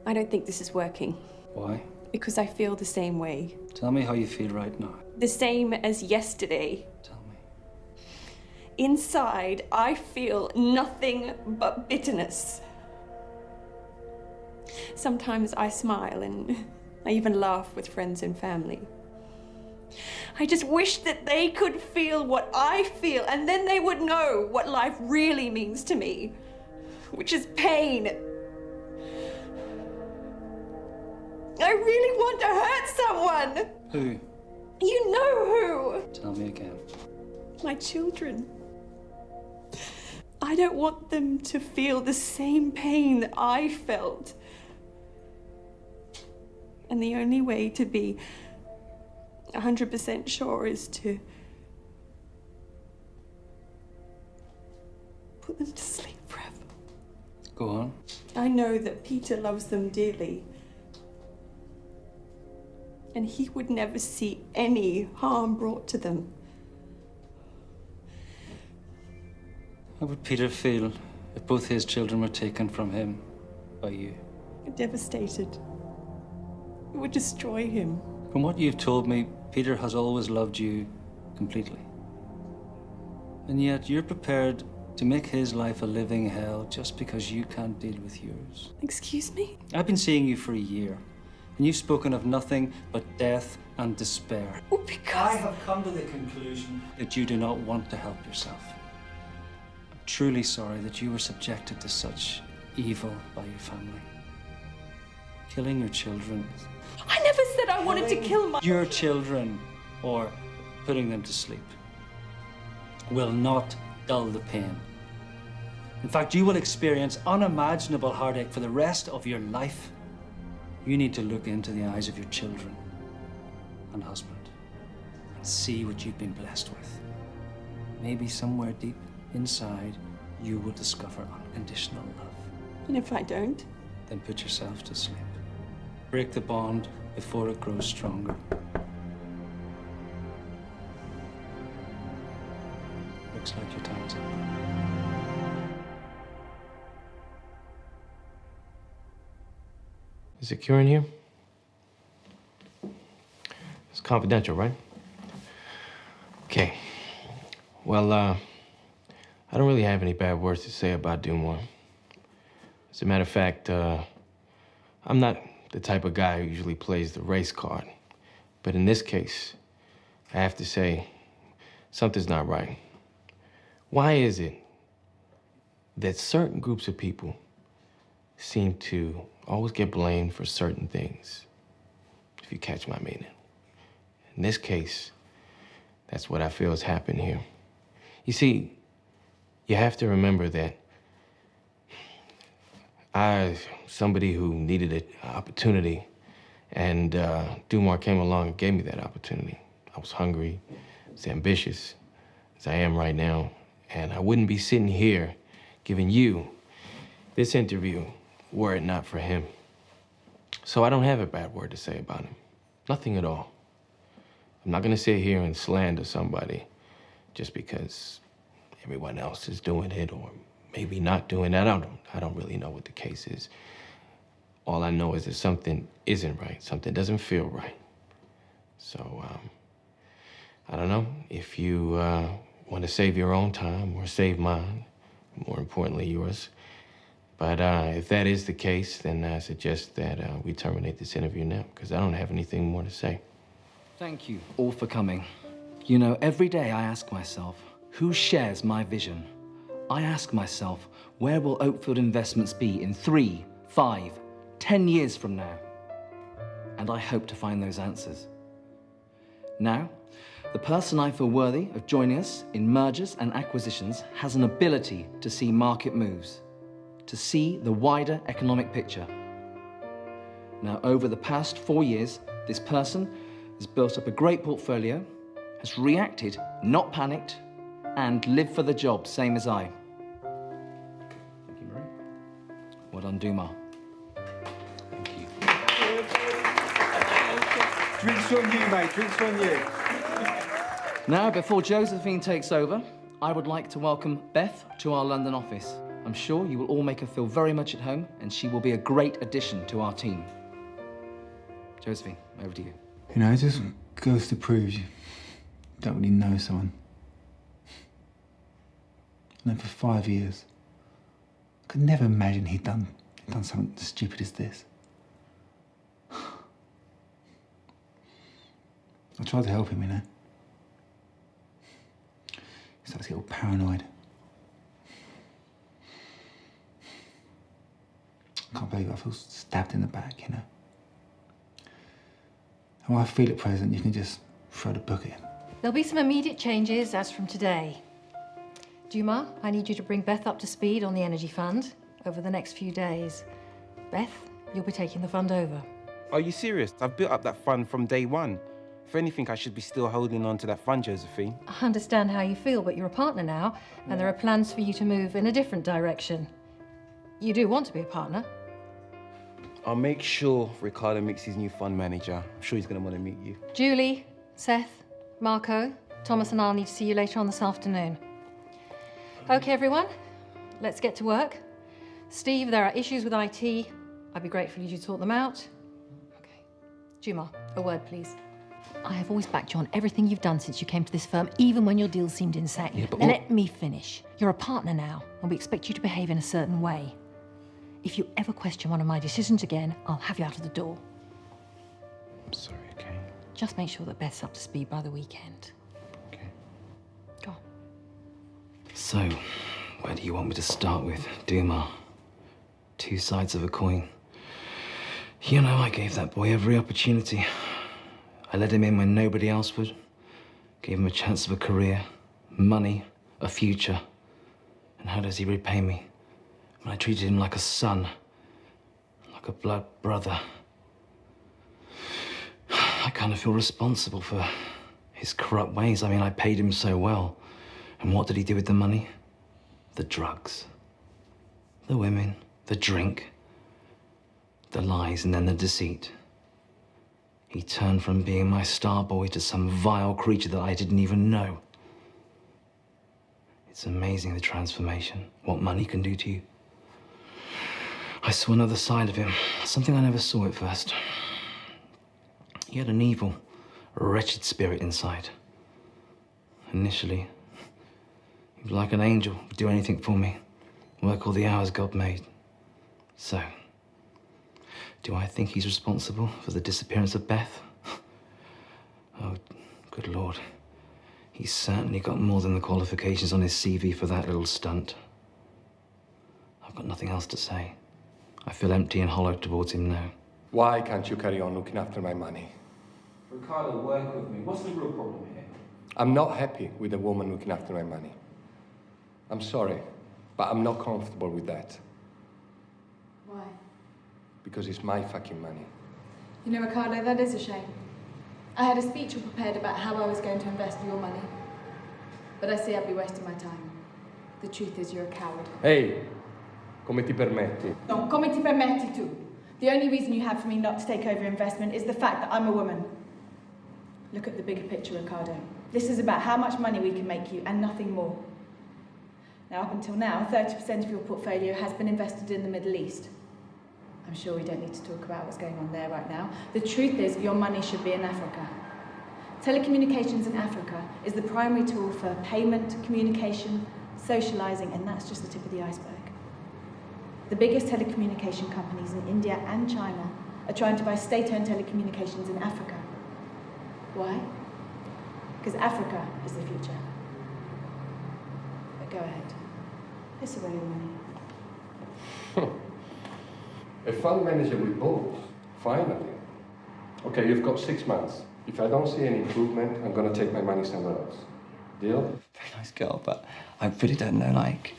I don't think this is working. Why? Because I feel the same way. Tell me how you feel right now. The same as yesterday. Tell me. Inside, I feel nothing but bitterness. Sometimes I smile and I even laugh with friends and family. I just wish that they could feel what I feel, and then they would know what life really means to me, which is pain. I really want to hurt someone. Who? You know who. Tell me again. My children. I don't want them to feel the same pain that I felt. And the only way to be 100% sure is to put them to sleep forever. Go on. I know that Peter loves them dearly. And he would never see any harm brought to them. How would Peter feel if both his children were taken from him by you? Devastated. It would destroy him. From what you've told me, Peter has always loved you completely. And yet you're prepared to make his life a living hell just because you can't deal with yours. Excuse me? I've been seeing you for a year, and you've spoken of nothing but death and despair. Oh, because... I have come to the conclusion that you do not want to help yourself. I'm truly sorry that you were subjected to such evil by your family. Killing your children. I never said I wanted to kill my... Your children, or putting them to sleep, will not dull the pain. In fact, you will experience unimaginable heartache for the rest of your life. You need to look into the eyes of your children and husband and see what you've been blessed with. Maybe somewhere deep inside, you will discover unconditional love. And if I don't? Then put yourself to sleep. Break the bond before it grows stronger. Looks like your time's up. Is it Kieran here? It's confidential, right? Okay. Well, I don't really have any bad words to say about Dumar. As a matter of fact, I'm not the type of guy who usually plays the race card. But in this case, I have to say, something's not right. Why is it that certain groups of people seem to always get blamed for certain things, if you catch my meaning? In this case, that's what I feel has happened here. You see, you have to remember that somebody who needed an opportunity, and Dumar came along and gave me that opportunity. I was hungry, I was ambitious, as I am right now, and I wouldn't be sitting here giving you this interview were it not for him. So I don't have a bad word to say about him. Nothing at all. I'm not gonna sit here and slander somebody just because everyone else is doing it or maybe not doing that. I don't really know what the case is. All I know is that something isn't right. Something doesn't feel right. So, I don't know if you want to save your own time or save mine, more importantly yours. But if that is the case, then I suggest that we terminate this interview now, because I don't have anything more to say. Thank you all for coming. You know, every day I ask myself, who shares my vision? I ask myself, where will Oakfield Investments be in 3, 5, 10 years from now? And I hope to find those answers. Now, the person I feel worthy of joining us in mergers and acquisitions has an ability to see market moves, to see the wider economic picture. Now, over the past 4 years, this person has built up a great portfolio, has reacted, not panicked, and lived for the job, same as I. Thank you, Marie. Well done, Dumar. Thank you. Drinks from you, mate. Drinks from you. Now, before Josephine takes over, I would like to welcome Beth to our London office. I'm sure you will all make her feel very much at home, and she will be a great addition to our team. Josephine, over to you. You know, it just goes to prove you don't really know someone. And then for 5 years, I could never imagine he'd done something as stupid as this. I tried to help him, you know. He started to get all paranoid. I can't believe I feel stabbed in the back, you know. How I feel at present, you can just throw the book at him. There'll be some immediate changes as from today. Dumar, I need you to bring Beth up to speed on the energy fund over the next few days. Beth, you'll be taking the fund over. Are you serious? I've built up that fund from day one. If anything, I should be still holding on to that fund, Josephine. I understand how you feel, but you're a partner now, and there are plans for you to move in a different direction. You do want to be a partner. I'll make sure Ricardo meets his new fund manager. I'm sure he's going to want to meet you. Julie, Seth, Marco, Thomas and I'll need to see you later on this afternoon. Okay, everyone, let's get to work. Steve, there are issues with IT. I'd be grateful if you sort them out. Okay. Dumar, a word, please. I have always backed you on everything you've done since you came to this firm, even when your deal seemed insane. Yeah, but Now let me finish. You're a partner now, and we expect you to behave in a certain way. If you ever question one of my decisions again, I'll have you out of the door. I'm sorry, okay? Just make sure that Beth's up to speed by the weekend. Okay. Go on. So, where do you want me to start with, Dumar? Two sides of a coin. You know, I gave that boy every opportunity. I let him in when nobody else would. Gave him a chance of a career, money, a future. And how does he repay me? When I treated him like a son, like a blood brother. I kind of feel responsible for his corrupt ways. I mean, I paid him so well. And what did he do with the money? The drugs, the women, the drink, the lies, and then the deceit. He turned from being my star boy to some vile creature that I didn't even know. It's amazing, the transformation, what money can do to you. I saw another side of him, something I never saw at first. He had an evil, wretched spirit inside. Initially, he was like an angel, would do anything for me, work all the hours God made. So, do I think he's responsible for the disappearance of Beth? Oh, good Lord. He's certainly got more than the qualifications on his CV for that little stunt. I've got nothing else to say. I feel empty and hollow towards him now. Why can't you carry on looking after my money? Ricardo, work with me. What's the real problem here? I'm not happy with a woman looking after my money. I'm sorry, but I'm not comfortable with that. Why? Because it's my fucking money. You know, Ricardo, that is a shame. I had a speech all prepared about how I was going to invest your money. But I see I'd be wasting my time. The truth is, you're a coward. Hey, come ti permetti? No, come ti permetti tu. The only reason you have for me not to take over investment is the fact that I'm a woman. Look at the bigger picture, Ricardo. This is about how much money we can make you and nothing more. Now, up until now, 30% of your portfolio has been invested in the Middle East. I'm sure we don't need to talk about what's going on there right now. The truth is, your money should be in Africa. Telecommunications in Africa is the primary tool for payment, communication, socializing, and that's just the tip of the iceberg. The biggest telecommunication companies in India and China are trying to buy state-owned telecommunications in Africa. Why? Because Africa is the future. But go ahead. Piss away your money. A fund manager with balls. Finally. Okay, you've got 6 months. If I don't see any improvement, I'm going to take my money somewhere else. Deal? Very nice girl, but I really don't know, like,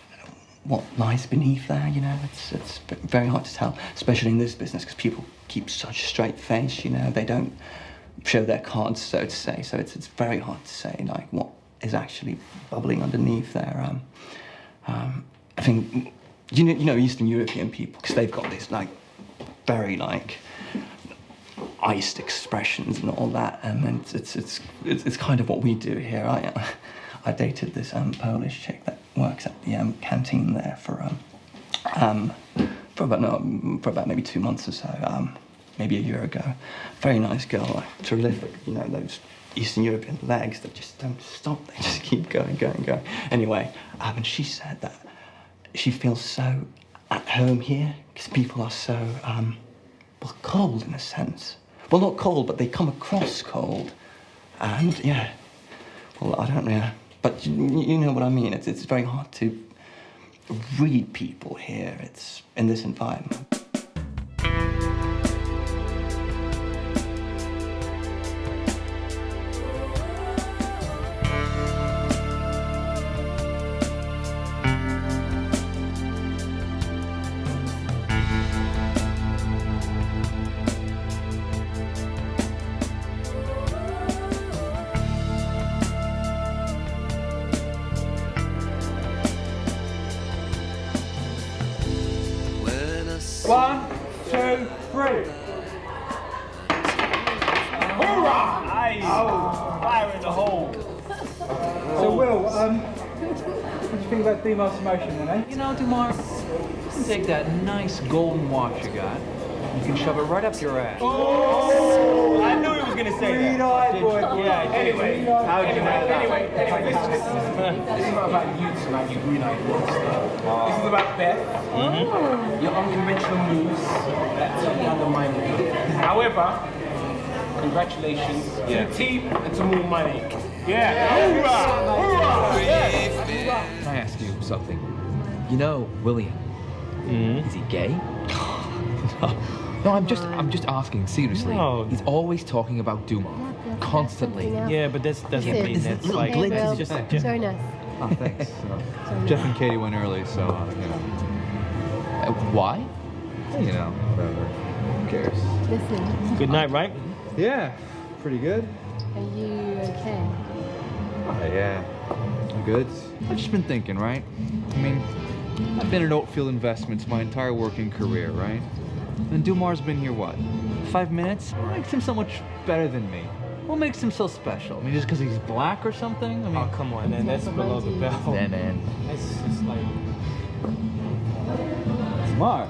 what lies beneath there, you know? It's very hard to tell, especially in this business, because people keep such a straight face, you know? They don't show their cards, so to say, so it's very hard to say, like, what is actually bubbling underneath there. I think, you know Eastern European people, because they've got this, like, very, like, iced expressions and all that, and it's kind of what we do here. I dated this Polish chick that works at the canteen there for for about maybe 2 months or so, maybe a year ago. Very nice girl, like, terrific. You know, those Eastern European legs that just don't stop. They just keep going. Anyway, and she said that she feels so at home here because people are so, well, cold in a sense. Well, not cold, but they come across cold. And, yeah, well, I don't know, but you know what I mean. It's very hard to read people here. It's in this environment. One, two, three. Hoorah! Nice. Oh, fire in the hole. So, Will, what do you think about Dumar's promotion then, eh? You know, Dumar, take that nice golden watch you got. You can shove it right up your ass. Oh! I knew he was going to say that. Green-eyed boy. Yeah, anyway. Anyway, this is not about you tonight, you green-eyed monster. This is about Beth. Your unconventional moves that totally undermine you. However, congratulations to the team and to more money. Yeah. Hoorah! Can I ask you something? You know William. Is he gay? No, I'm just asking seriously. No. He's always talking about Dumar, constantly. Yeah, but that doesn't mean that's like It's just like Join us. Oh, thanks. Jeff and Katie went early, so, you know. Why? You know, whatever. Who cares? Listen, good night, right? Yeah, pretty good. are you okay? Yeah, I'm good. I've just been thinking, right? I mean, I've been at Oatfield Investments my entire working career, right? And Dumar's been here, what, 5 minutes? What makes him so much better than me? What makes him so special? I mean, just because he's black or something? I mean, Oh, come on, man. That's below the belt. yeah, man. That's just like... Smart.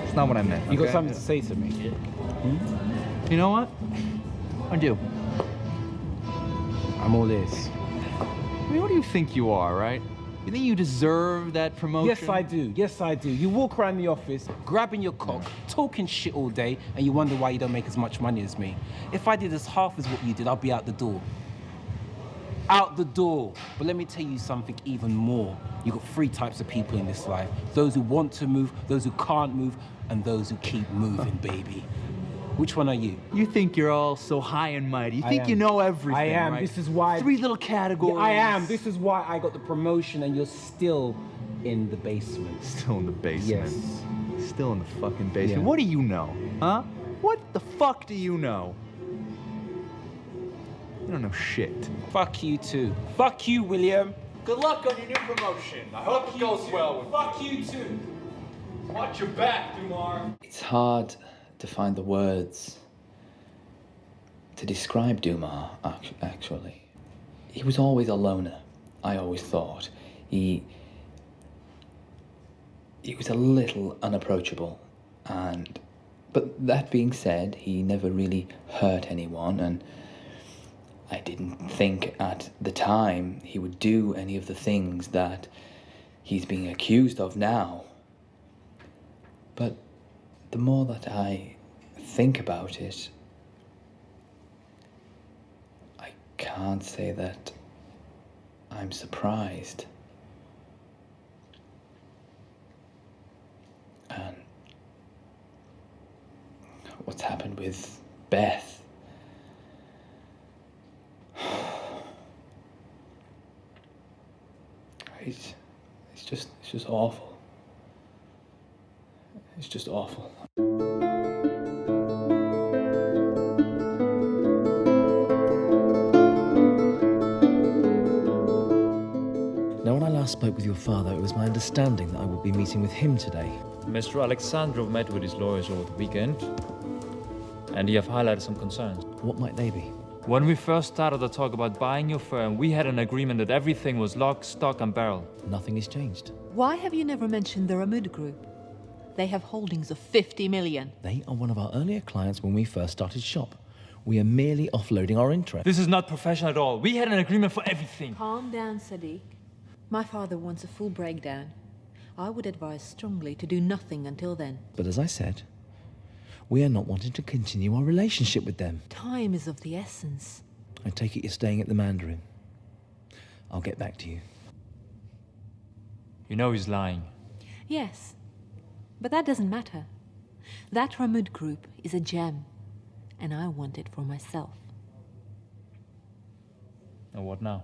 It's not what I meant. You got okay? something to say to me? You know what? I do. I'm all ears. I mean, what do you think you are, right? You think you deserve that promotion? Yes, I do. Yes, I do. You walk around the office, grabbing your cock, talking shit all day, and you wonder why you don't make as much money as me. If I did as half as what you did, I'd be out the door. Out the door. But let me tell you something even more. You've got 3 types of people in this life. Those who want to move, those who can't move, and those who keep moving, baby. Which one are you? You think you're all so high and mighty. You I think am. you know everything, I am. right? This is why... 3 little categories. Yeah, I am. This is why I got the promotion and you're still in the basement. Still in the basement. Yes. Still in the fucking basement. Yeah. What do you know? Huh? What the fuck do you know? You don't know shit. Fuck you too. Fuck you, William. Good luck on your new promotion. I hope it goes well. Fuck you too. Watch your back, Dumar. It's hard to find the words to describe Dumar, actually. He was always a loner, I always thought. He was a little unapproachable, but that being said, he never really hurt anyone, and I didn't think at the time he would do any of the things that he's being accused of now. But the more that I think about it, I can't say that I'm surprised. And what's happened with Beth, it's just awful. It's just awful. Now, when I last spoke with your father, it was my understanding that I would be meeting with him today. Mr. Alexandrov met with his lawyers over the weekend, and they have highlighted some concerns. What might they be? When we first started to talk about buying your firm, we had an agreement that everything was lock, stock, and barrel. Nothing has changed. Why have you never mentioned the Ramud Group? They have holdings of 50 million. They are one of our earlier clients when we first started shop. We are merely offloading our interest. This is not professional at all. We had an agreement for everything. Calm down, Sadiq. My father wants a full breakdown. I would advise strongly to do nothing until then. But as I said, we are not wanting to continue our relationship with them. Time is of the essence. I take it you're staying at the Mandarin. I'll get back to you. You know he's lying. Yes, but that doesn't matter. That Ramud Group is a gem, and I want it for myself. And what now?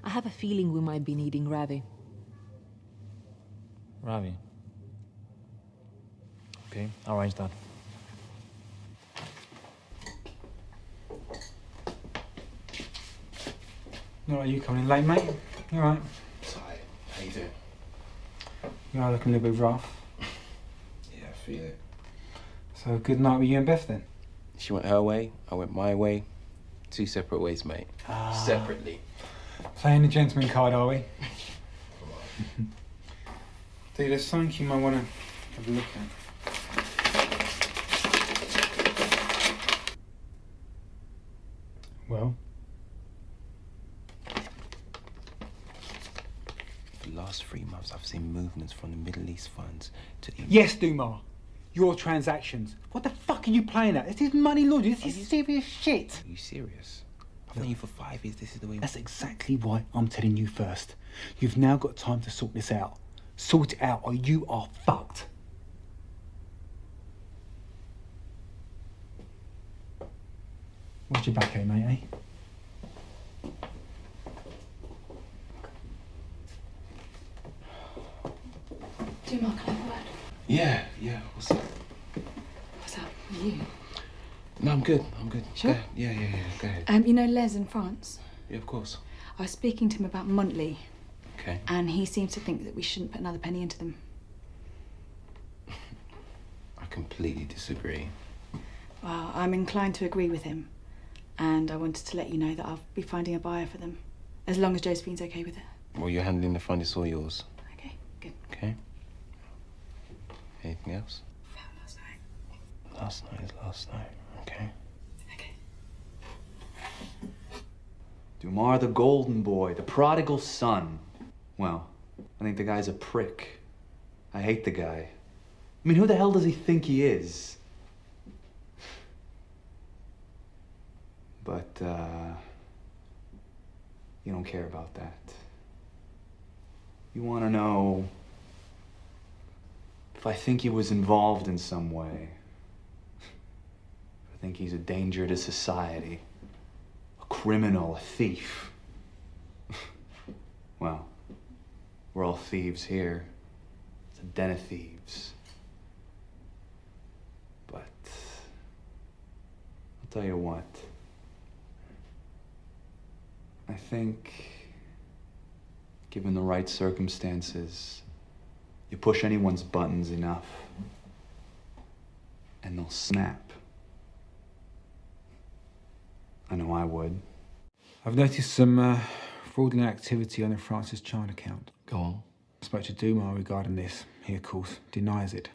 I have a feeling we might be needing Ravi. Ravi. Okay, I'll arrange that. No, are you coming in late, mate? You alright? Tired. How you doing? You are looking a little bit rough. Yeah, I feel it. So good night with you and Beth then? She went her way, I went my way. 2 separate ways, mate. Separately. Playing the gentleman card, are we? Dude, there's something you might want to have a look at. Well? For the last 3 months, I've seen movements from the Middle East funds to the... Yes, Dumar. Your transactions. What the fuck are you playing at? This is money laundering. This is serious shit. Are you serious? I've known you for 5 years. This is the way... That's exactly why I'm telling you first. You've now got time to sort this out. Sort it out or you are fucked. Watch your back, mate, eh? Dumar, can I have a word? Yeah, what's up? What's up with you? No, I'm good. Sure? Go ahead. Yeah, go ahead. You know Les in France? Yeah, of course. I was speaking to him about monthly. Okay. And he seems to think that we shouldn't put another penny into them. I completely disagree. Well, I'm inclined to agree with him. And I wanted to let you know that I'll be finding a buyer for them. As long as Josephine's okay with it. Well, you're handling the fund, it's all yours. Okay, good. Okay. Anything else? Last night is last night, okay? Dumar the golden boy, the prodigal son. Well, I think the guy's a prick. I hate the guy. I mean, who the hell does he think he is? But, you don't care about that. You want to know if I think he was involved in some way. I think he's a danger to society. A criminal, a thief. Well, we're all thieves here. It's a den of thieves. But I'll tell you what. I think, given the right circumstances, you push anyone's buttons enough, and they'll snap. I know I would. I've noticed some fraudulent activity on the Francis Chan account. Go on. I spoke to Dumar regarding this. He, of course, denies it.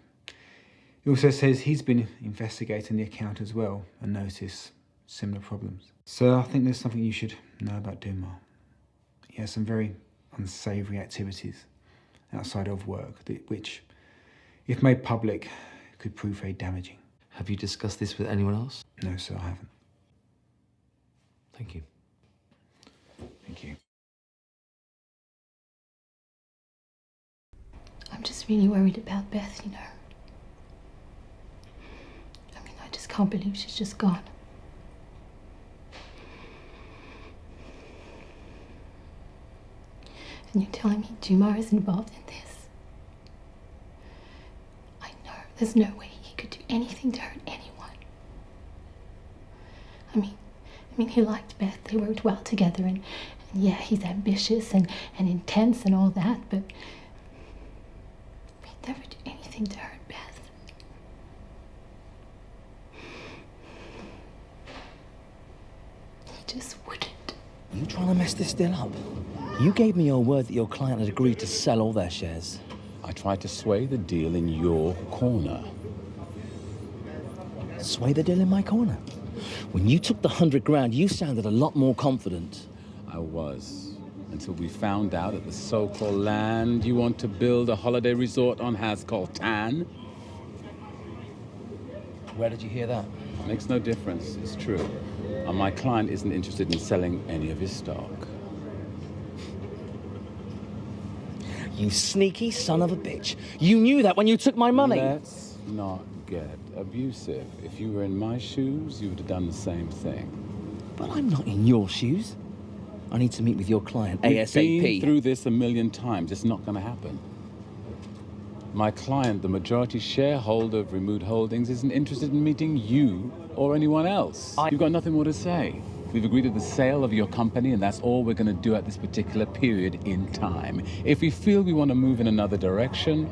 He also says he's been investigating the account as well and noticed similar problems. So I think there's something you should know about Dumar. He has some very unsavoury activities outside of work, which, if made public, could prove very damaging. Have you discussed this with anyone else? No, sir, I haven't. Thank you. Thank you. I'm just really worried about Beth, you know. I mean, I just can't believe she's just gone. And you're telling me Dumar is involved in this? I know there's no way he could do anything to hurt anyone. I mean, he liked Beth, they worked well together, and yeah, he's ambitious and intense and all that, but he'd never do anything to hurt Beth. just wouldn't. Are you trying to mess this deal up? You gave me your word that your client had agreed to sell all their shares. I tried to sway the deal in your corner. Sway the deal in my corner? When you took the 100 grand, you sounded a lot more confident. I was. Until we found out that the so-called land you want to build a holiday resort on has called Tan. Where did you hear that? Makes no difference. It's true. And my client isn't interested in selling any of his stock. You sneaky son of a bitch. You knew that when you took my money. Let's not get abusive. If you were in my shoes, you would have done the same thing. But I'm not in your shoes. I need to meet with your client ASAP. We've been through this a million times. It's not going to happen. My client, the majority shareholder of Ramud Holdings, isn't interested in meeting you or anyone else. You've got nothing more to say. We've agreed to the sale of your company, and that's all we're going to do at this particular period in time. If we feel we want to move in another direction,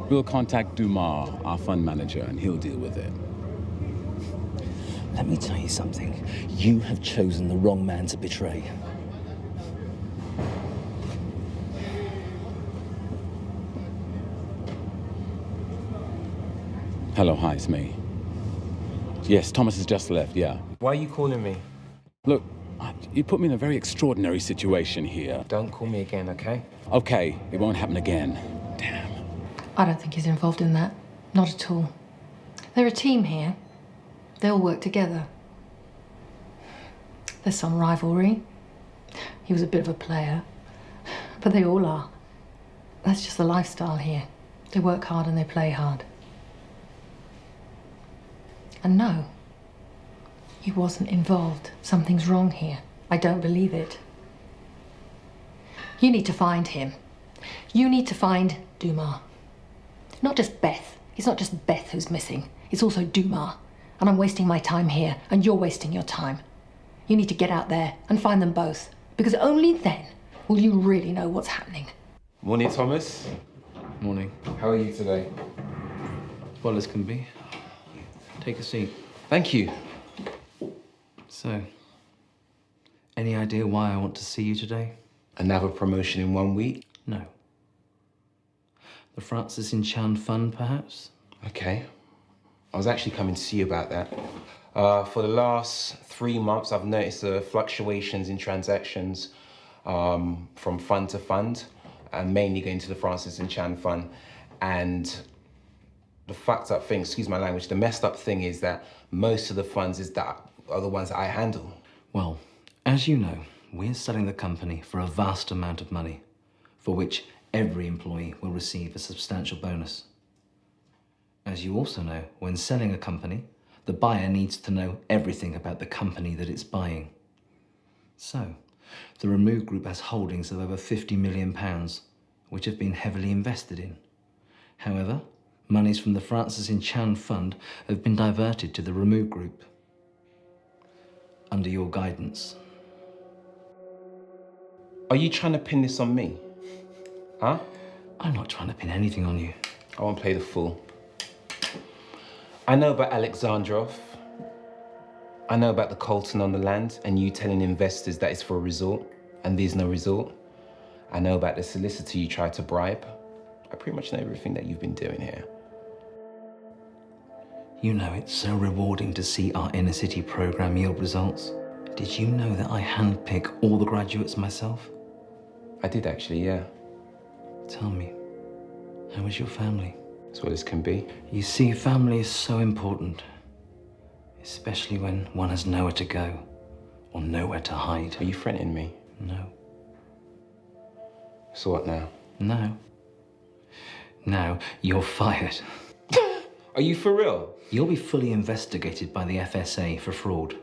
we'll contact Dumar, our fund manager, and he'll deal with it. Let me tell you something. You have chosen the wrong man to betray. Hello, hi, it's me. Yes, Thomas has just left, yeah. Why are you calling me? Look, you put me in a very extraordinary situation here. Don't call me again, okay? Okay, it won't happen again. I don't think he's involved in that. Not at all. They're a team here. They all work together. There's some rivalry. He was a bit of a player. But they all are. That's just the lifestyle here. They work hard and they play hard. And no, he wasn't involved. Something's wrong here. I don't believe it. You need to find him. You need to find Dumar. Not just Beth. It's not just Beth who's missing. It's also Dumar. And I'm wasting my time here, and you're wasting your time. You need to get out there and find them both, because only then will you really know what's happening. Morning, Thomas. Morning. How are you today? Well as can be. Take a seat. Thank you. So, any idea why I want to see you today? Another promotion in 1 week? No. The Francis in Chan Fund, perhaps? Okay. I was actually coming to see you about that. For the last 3 months, I've noticed the fluctuations in transactions from fund to fund, and mainly going to the Francis and Chan Fund. And the fucked up thing, excuse my language, the messed up thing is that most of the funds are the ones that I handle. Well, as you know, we're selling the company for a vast amount of money, for which every employee will receive a substantial bonus. As you also know, when selling a company, the buyer needs to know everything about the company that it's buying. So, the Ramud Group has holdings of over £50 million, which have been heavily invested in. However, monies from the Francis in Chan Fund have been diverted to the Ramud Group. Under your guidance. Are you trying to pin this on me? Huh? I'm not trying to pin anything on you. I won't play the fool. I know about Alexandrov. I know about the Colton on the land and you telling investors that it's for a resort and there's no resort. I know about the solicitor you tried to bribe. I pretty much know everything that you've been doing here. You know, it's so rewarding to see our inner city program yield results. Did you know that I handpick all the graduates myself? I did actually, yeah. Tell me, how is your family? As well as can be. You see, family is so important. Especially when one has nowhere to go or nowhere to hide. Are you threatening me? No. So what now? No. Now, you're fired. Are you for real? You'll be fully investigated by the FSA for fraud.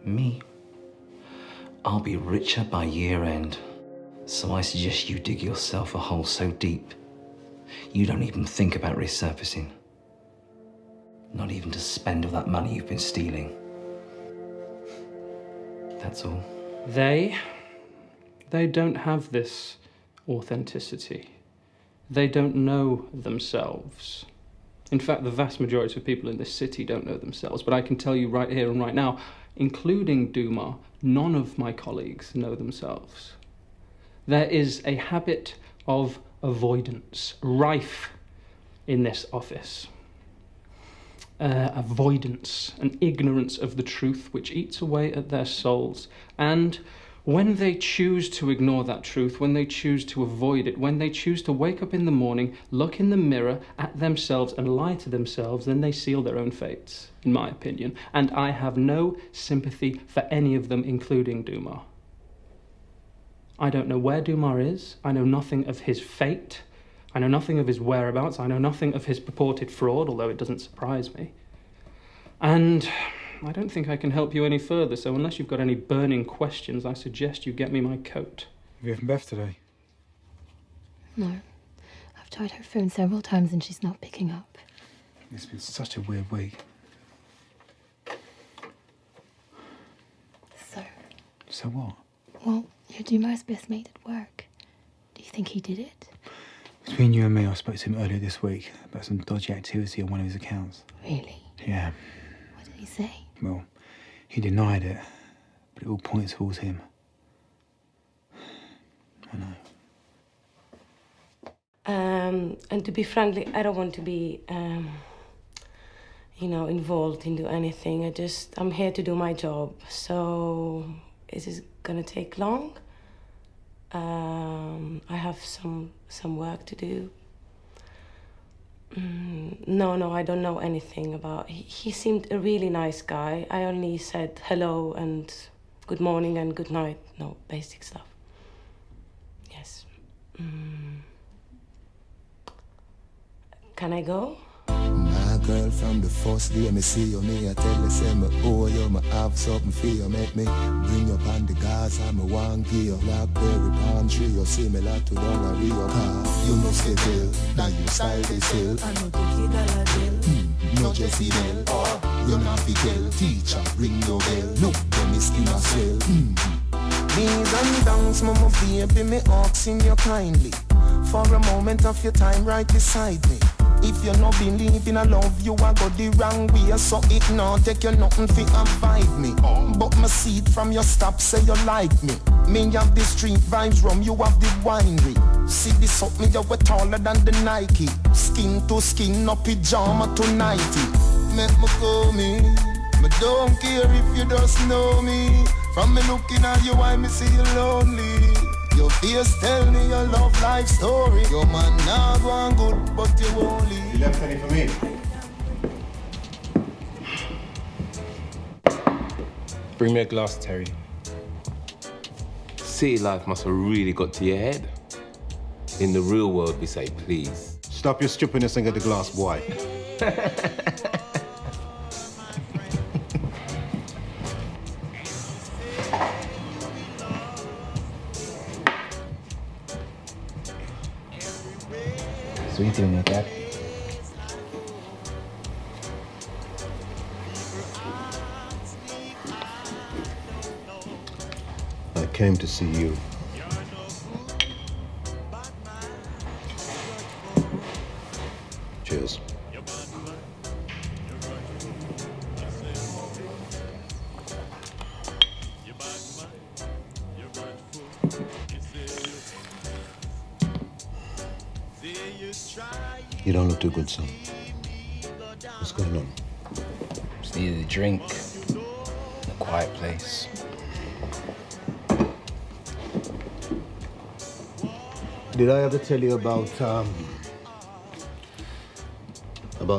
Me? I'll be richer by year end. So I suggest you dig yourself a hole so deep, you don't even think about resurfacing. Not even to spend all that money you've been stealing. That's all. They don't have this authenticity. They don't know themselves. In fact, the vast majority of people in this city don't know themselves. But I can tell you right here and right now, including Dumar, none of my colleagues know themselves. There is a habit of avoidance rife in this office. Avoidance, an ignorance of the truth which eats away at their souls. And when they choose to ignore that truth, when they choose to avoid it, when they choose to wake up in the morning, look in the mirror at themselves and lie to themselves, then they seal their own fates, in my opinion. And I have no sympathy for any of them, including Dumar. I don't know where Dumar is. I know nothing of his fate. I know nothing of his whereabouts. I know nothing of his purported fraud, although it doesn't surprise me. And I don't think I can help you any further, so unless you've got any burning questions, I suggest you get me my coat. Have you heard from Beth today? No. I've tried her phone several times and she's not picking up. It's been such a weird week. So what? Well, you're Dumar's best mate at work. Do you think he did it? Between you and me, I spoke to him earlier this week about some dodgy activity on one of his accounts. Really? Yeah. What did he say? Well, he denied it, but it all points towards him. I know. And to be frankly, I don't want to be, involved into anything. I'm here to do my job. So, is this gonna take long? I have some work to do. No, I don't know anything about. He seemed a really nice guy. I only said hello and good morning and good night. No, basic stuff. Yes. Can I go? My girl, from the first day me see you, me I tell you, say me owe you, me have something for you. Make me bring you on the gas, and me want give you blackberry palm tree. You see me like to down a Rio car. You know stay tell, that you style they sell. I know to kid a no Jesse Bell. You not fi tell, teacher ring your bell. Look, when me skin a swell. Knees and downs, mama baby, me asking you kindly for a moment of your time right beside me. If you no believe in a love, you a go the wrong way. So it not take you nothing fi avoid me. But my seed from your stop say you like me. Me have the street vibes rum, you have the winery. See this up, me you way taller than the Nike. Skin to skin, no pyjama to nighty. Make me go me. Me don't care if you just know me. From me looking at you, I me see you lonely. Your face tell me your love life story. Your man now going good, but you won't leave. You left any for me? Bring me a glass, Terry. City life must have really got to your head. In the real world, we say please. Stop your stupidness and get the glass, boy. So what are you doing here, Dad? I came to see you. Cheers. You don't look too good, son. What's going on? Just needed a drink. A quiet place. Did I ever tell you about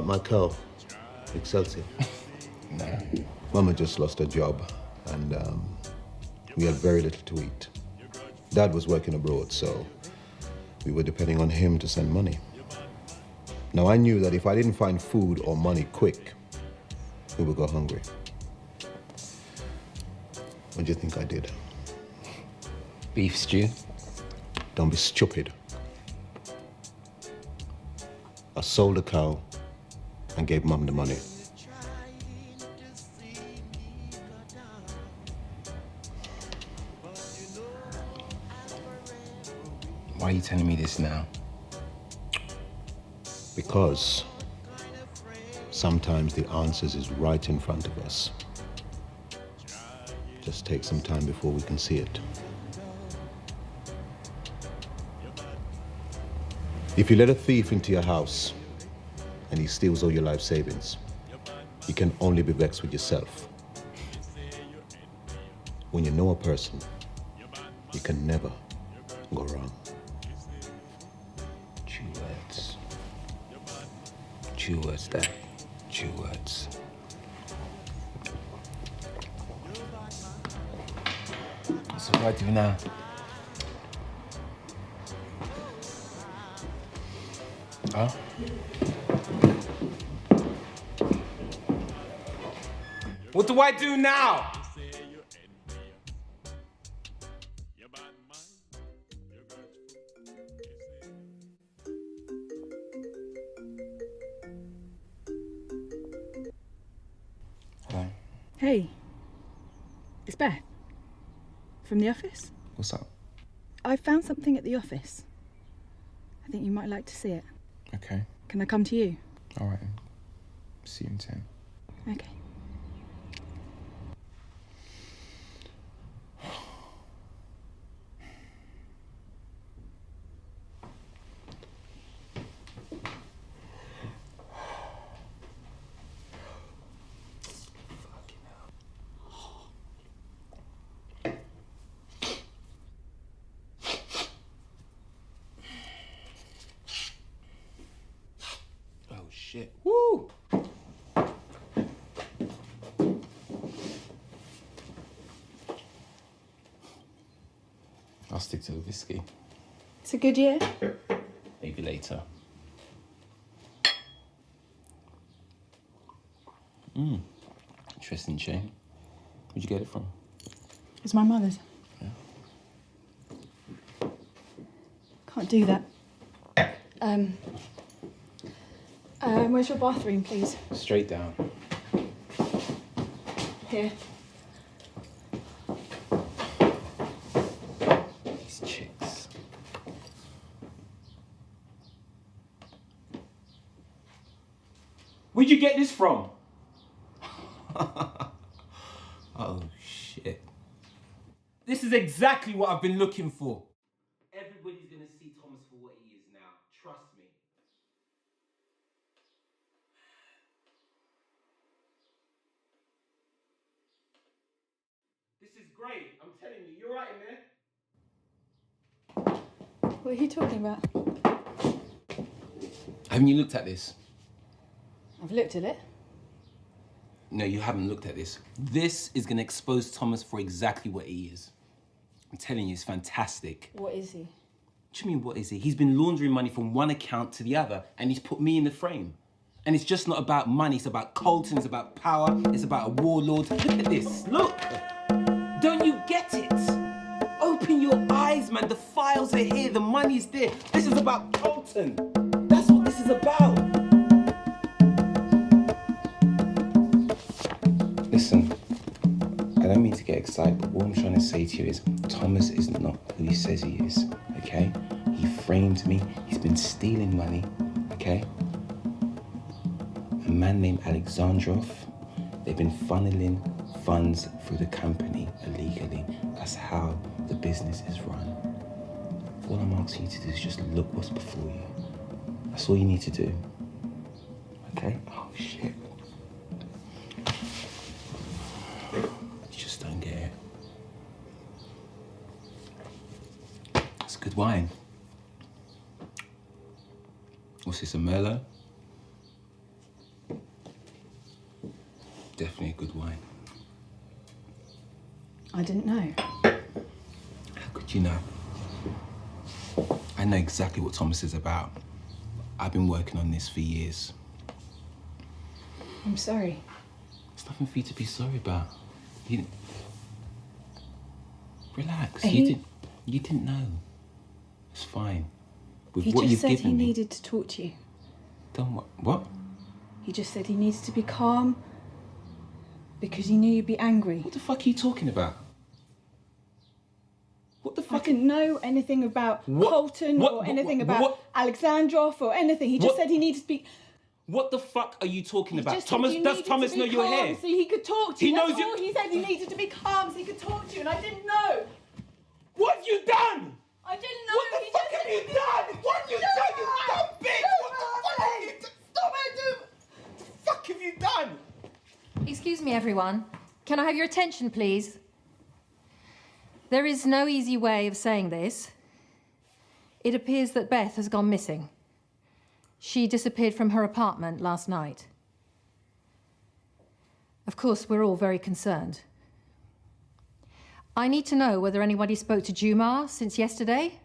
my cow, Excelsior? No. Mama just lost her job, and we had very little to eat. Dad was working abroad, so we were depending on him to send money. Now, I knew that if I didn't find food or money quick, we would go hungry. What do you think I did? Beef stew? Don't be stupid. I sold a cow and gave Mum the money. Why are you telling me this now? Because sometimes the answers is right in front of us. Just take some time before we can see it. If you let a thief into your house and he steals all your life savings, you can only be vexed with yourself. When you know a person, you can never go wrong. True words. True words, Dad. True words. So what do I do now? Huh? What do I do now? Hello. Hey, it's Beth. From the office? What's up? I found something at the office. I think you might like to see it. Okay. Can I come to you? All right. See you in 10. Okay. Shit. Woo! I'll stick to the whiskey. It's a good year. Maybe later. Interesting chain. Where'd you get it from? It's my mother's. Can't do that. Where's your bathroom, please? Straight down. Here. These chicks. Where'd you get this from? Oh, shit. This is exactly what I've been looking for. Everybody's gonna see Thomas for what he is now. Trust me. This is great. I'm telling you. You're right in there. What are you talking about? Haven't you looked at this? I've looked at it. No, you haven't looked at this. This is gonna expose Thomas for exactly what he is. I'm telling you, it's fantastic. What is he? What do you mean, what is he? He's been laundering money from one account to the other, and he's put me in the frame. And it's just not about money, it's about Colton, it's about power, it's about a warlord. Look at this, look! Don't you get it? Open your eyes, man. The files are here, the money's there. This is about Colton. That's what this is about. Listen, I don't mean to get excited, but what I'm trying to say to you is Thomas is not who he says he is, okay? He framed me, he's been stealing money, okay? A man named Alexandrov, they've been funneling funds through the company illegally. That's how the business is run. All I'm asking you to do is just look what's before you. That's all you need to do, okay? Oh, shit. Don't get it. It's good wine. What's this, a Merlot? Definitely a good wine. I didn't know. How could you know? I know exactly what Thomas is about. I've been working on this for years. I'm sorry. There's nothing for you to be sorry about. You... Relax. He... You didn't know. It's fine. With He what just you've said given he me. needed to talk to you. Done what? What? He just said he needs to be calm because he knew you'd be angry. What the fuck are you talking about? What the fuck? I didn't know anything about What? Colton What? or anything What? about What? Alexandrov or anything. He just What? said he needed to speak. What the fuck are you talking He about? just said Thomas, you does needed Thomas to know be you're calm here? So he could talk to you. He knows That's you. all he said. You needed to be calm so he could talk to you, and I didn't know. What have you done? I didn't know. What the fuck have you done? What have you done, you dumb bitch? What the fuck have you done? Stop it, dude! What the fuck have you done? Excuse me, everyone. Can I have your attention, please? There is no easy way of saying this. It appears that Beth has gone missing. She disappeared from her apartment last night. Of course, we're all very concerned. I need to know whether anybody spoke to Dumar since yesterday.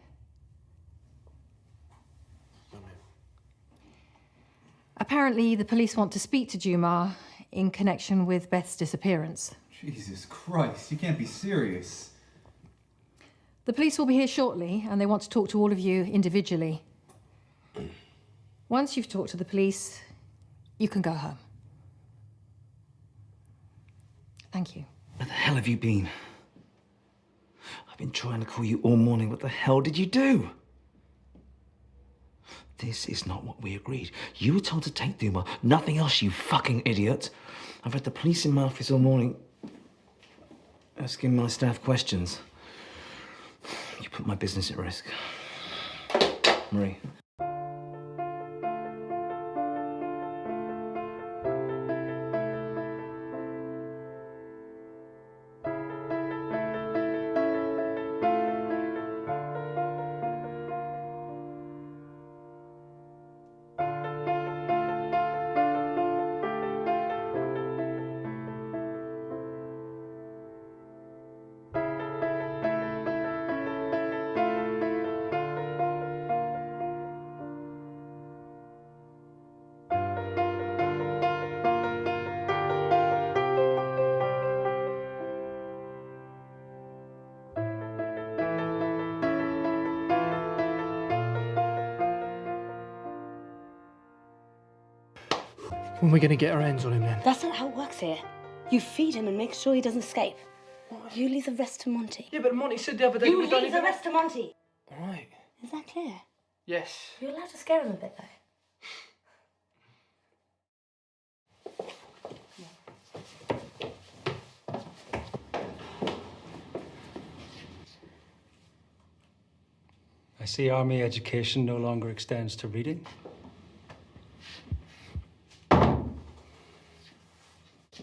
Apparently, the police want to speak to Dumar in connection with Beth's disappearance. Jesus Christ, you can't be serious. The police will be here shortly, and they want to talk to all of you individually. Once you've talked to the police, you can go home. Thank you. Where the hell have you been? I've been trying to call you all morning. What the hell did you do? This is not what we agreed. You were told to take Dumar. Nothing else, you fucking idiot. I've had the police in my office all morning asking my staff questions. You put my business at risk. Marie. When are we going to get our hands on him then? That's not how it works here. You feed him and make sure he doesn't escape. You leave the rest to Monty. Yeah, but Monty said the other day You we don't leave the even... rest to Monty. All right. Is that clear? Yes. You're allowed to scare him a bit, though. I see army education no longer extends to reading.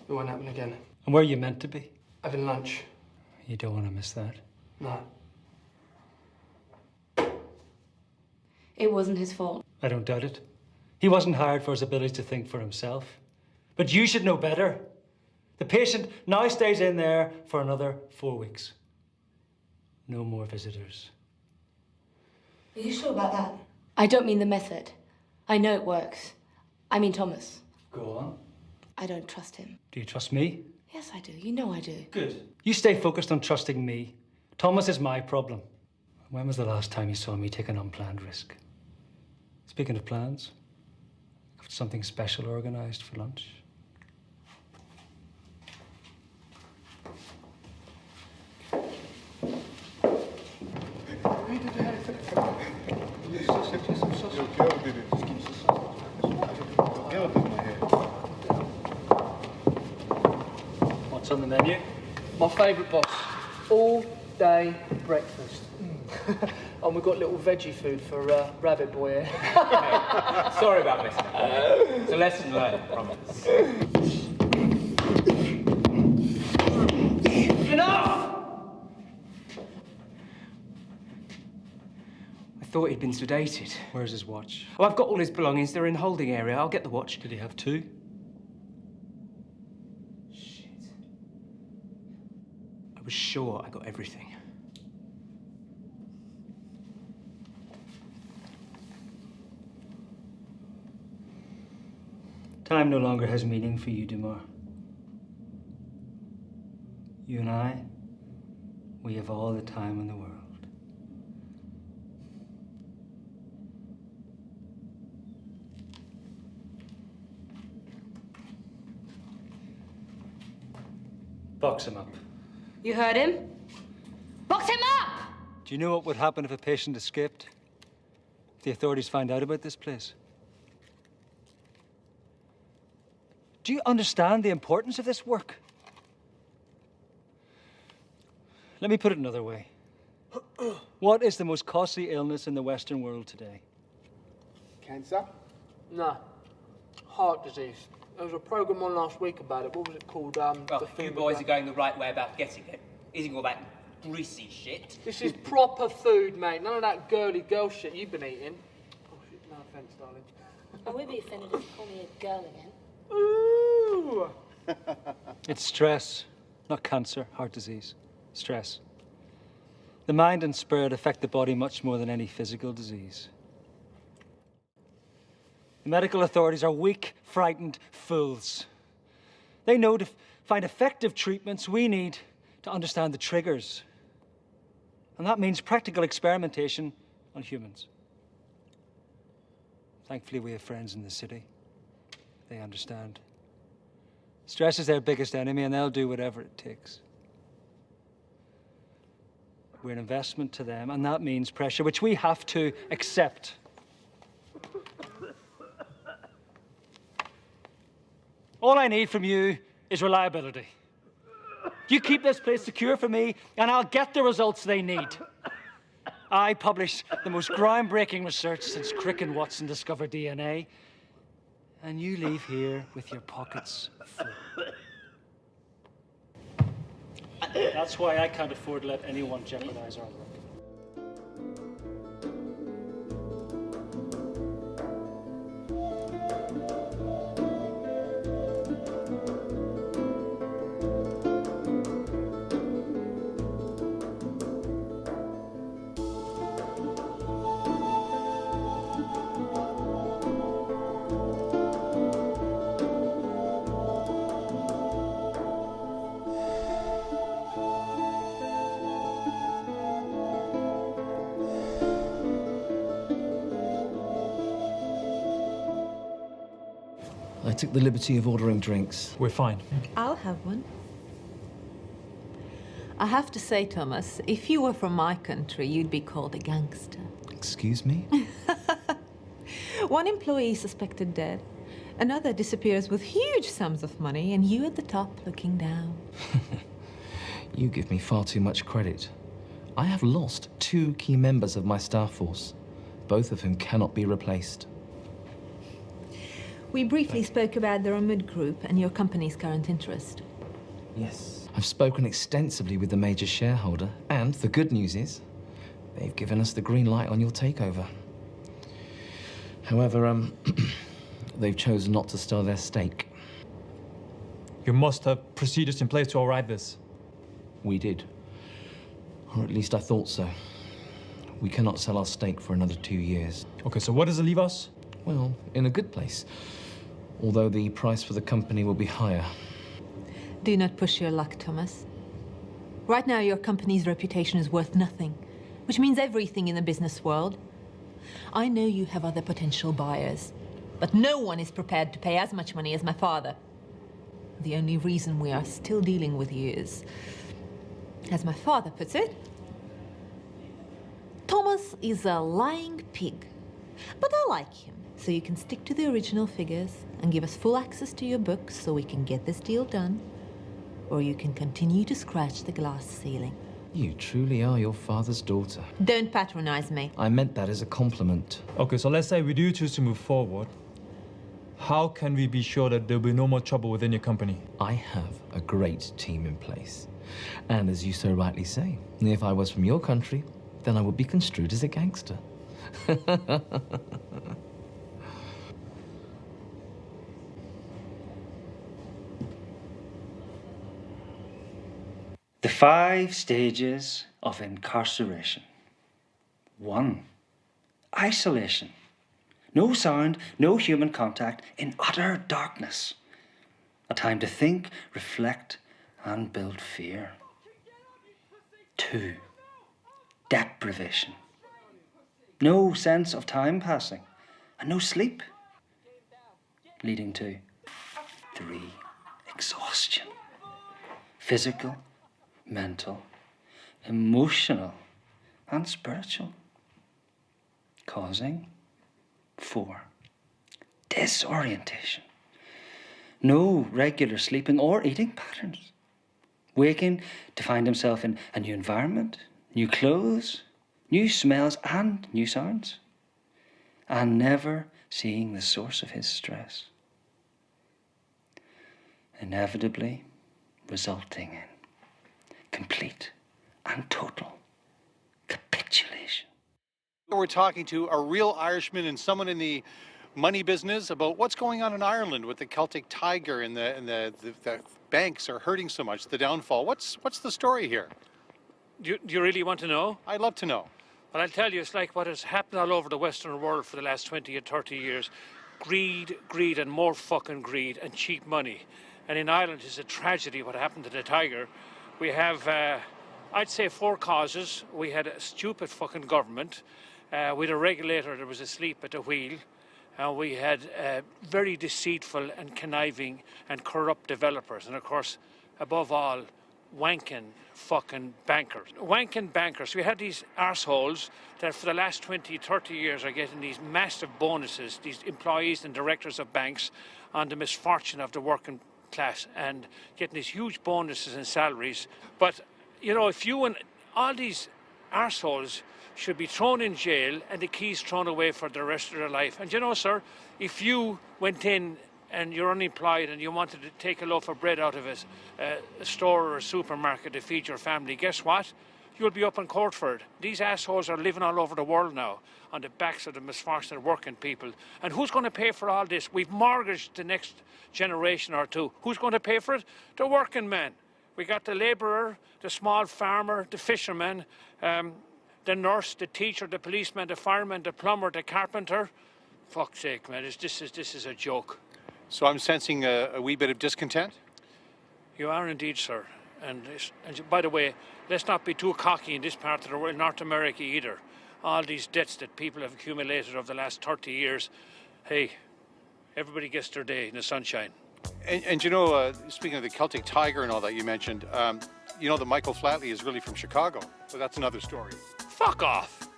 It won't happen again. And where are you meant to be? Having lunch. You don't want to miss that. No. It wasn't his fault. I don't doubt it. He wasn't hired for his ability to think for himself. But you should know better. The patient now stays in there for another 4 weeks. No more visitors. Are you sure about that? I don't mean the method. I know it works. I mean Thomas. Go on. I don't trust him. Do you trust me? Yes, I do. You know I do. Good. You stay focused on trusting me. Thomas is my problem. When was the last time you saw me take an unplanned risk? Speaking of plans, got something special organized for lunch? What's on the menu? My favourite boss. All day breakfast. And we've got little veggie food for Rabbit Boy here. Sorry about messing up. It's a lesson learned, promise. Enough! I thought he'd been sedated. Where's his watch? Oh, I've got all his belongings. They're in holding area. I'll get the watch. Did he have two? I was sure I got everything. Time no longer has meaning for you, Dumar. You and I, we have all the time in the world. Box him up. You heard him? Box him up! Do you know what would happen if a patient escaped? If the authorities find out about this place? Do you understand the importance of this work? Let me put it another way. What is the most costly illness in the Western world today? Cancer? No. Heart disease. There was a programme on last week about it. What was it called? You boys are going the right way about getting it. Eating all that greasy shit. This is proper food, mate. None of that girly girl shit you've been eating. Oh, shit. No offence, darling. I would be offended if you call me a girl again. Ooh! It's stress, not cancer, heart disease. Stress. The mind and spirit affect the body much more than any physical disease. The medical authorities are weak, frightened fools. They know to find effective treatments, we need to understand the triggers. And that means practical experimentation on humans. Thankfully, we have friends in the city. They understand. Stress is their biggest enemy, and they'll do whatever it takes. We're an investment to them, and that means pressure, which we have to accept. All I need from you is reliability. You keep this place secure for me, and I'll get the results they need. I publish the most groundbreaking research since Crick and Watson discovered DNA, and you leave here with your pockets full. That's why I can't afford to let anyone jeopardize our work. I took the liberty of ordering drinks. We're fine. I'll have one. I have to say, Thomas, if you were from my country, you'd be called a gangster. Excuse me? One employee suspected dead, another disappears with huge sums of money, and you at the top looking down. You give me far too much credit. I have lost 2 key members of my staff force, both of whom cannot be replaced. We briefly spoke about the Ramud Group and your company's current interest. Yes. I've spoken extensively with the major shareholder, and the good news is, they've given us the green light on your takeover. However, they've chosen not to sell their stake. You must have procedures in place to override this. We did. Or at least I thought so. We cannot sell our stake for another 2 years. Okay, so what does it leave us? Well, in a good place. Although the price for the company will be higher. Do not push your luck, Thomas. Right now, your company's reputation is worth nothing, which means everything in the business world. I know you have other potential buyers, but no one is prepared to pay as much money as my father. The only reason we are still dealing with you is, as my father puts it, Thomas is a lying pig. But I like him, so you can stick to the original figures and give us full access to your books so we can get this deal done. Or you can continue to scratch the glass ceiling. You truly are your father's daughter. Don't patronize me. I meant that as a compliment. Okay, so let's say we do choose to move forward. How can we be sure that there'll be no more trouble within your company? I have a great team in place. And as you so rightly say, if I was from your country, then I would be construed as a gangster. The 5 stages of incarceration. 1. Isolation. No sound, no human contact, in utter darkness. A time to think, reflect, and build fear. 2. Deprivation. No sense of time passing, and no sleep. Leading to 3. Exhaustion. Physical, mental, emotional, and spiritual. Causing 4. Disorientation. No regular sleeping or eating patterns. Waking to find himself in a new environment, new clothes, new smells and new sounds. And never seeing the source of his stress. Inevitably resulting in complete and total capitulation. We're talking to a real Irishman and someone in the money business about what's going on in Ireland with the Celtic Tiger and the banks are hurting so much, the downfall. What's the story here? Do you really want to know? I'd love to know. Well, I'll tell you, it's like what has happened all over the Western world for the last 20 or 30 years. Greed, and more fucking greed and cheap money. And in Ireland, it's a tragedy what happened to the Tiger. We have, I'd say, 4 causes. We had a stupid fucking government. We had a regulator that was asleep at the wheel. We had very deceitful and conniving and corrupt developers. And of course, above all, wanking fucking bankers. Wanking bankers. We had these arseholes that for the last 20, 30 years are getting these massive bonuses, these employees and directors of banks, on the misfortune of the working class and getting these huge bonuses and salaries. But, you know, if you and all these arseholes should be thrown in jail and the keys thrown away for the rest of their life. And you know, sir, if you went in and you're unemployed and you wanted to take a loaf of bread out of a store or a supermarket to feed your family, guess what? You'll be up in court for it. These assholes are living all over the world now on the backs of the misfortunate working people. And who's going to pay for all this? We've mortgaged the next generation or two. Who's going to pay for it? The working man. We got the labourer, the small farmer, the fisherman, the nurse, the teacher, the policeman, the fireman, the plumber, the carpenter. Fuck's sake, man, this is a joke. So I'm sensing a wee bit of discontent? You are indeed, sir. And by the way, let's not be too cocky in this part of the world, North America either. All these debts that people have accumulated over the last 30 years. Hey, everybody gets their day in the sunshine. And you know, speaking of the Celtic Tiger and all that you mentioned, you know that Michael Flatley is really from Chicago. But that's another story. Fuck off!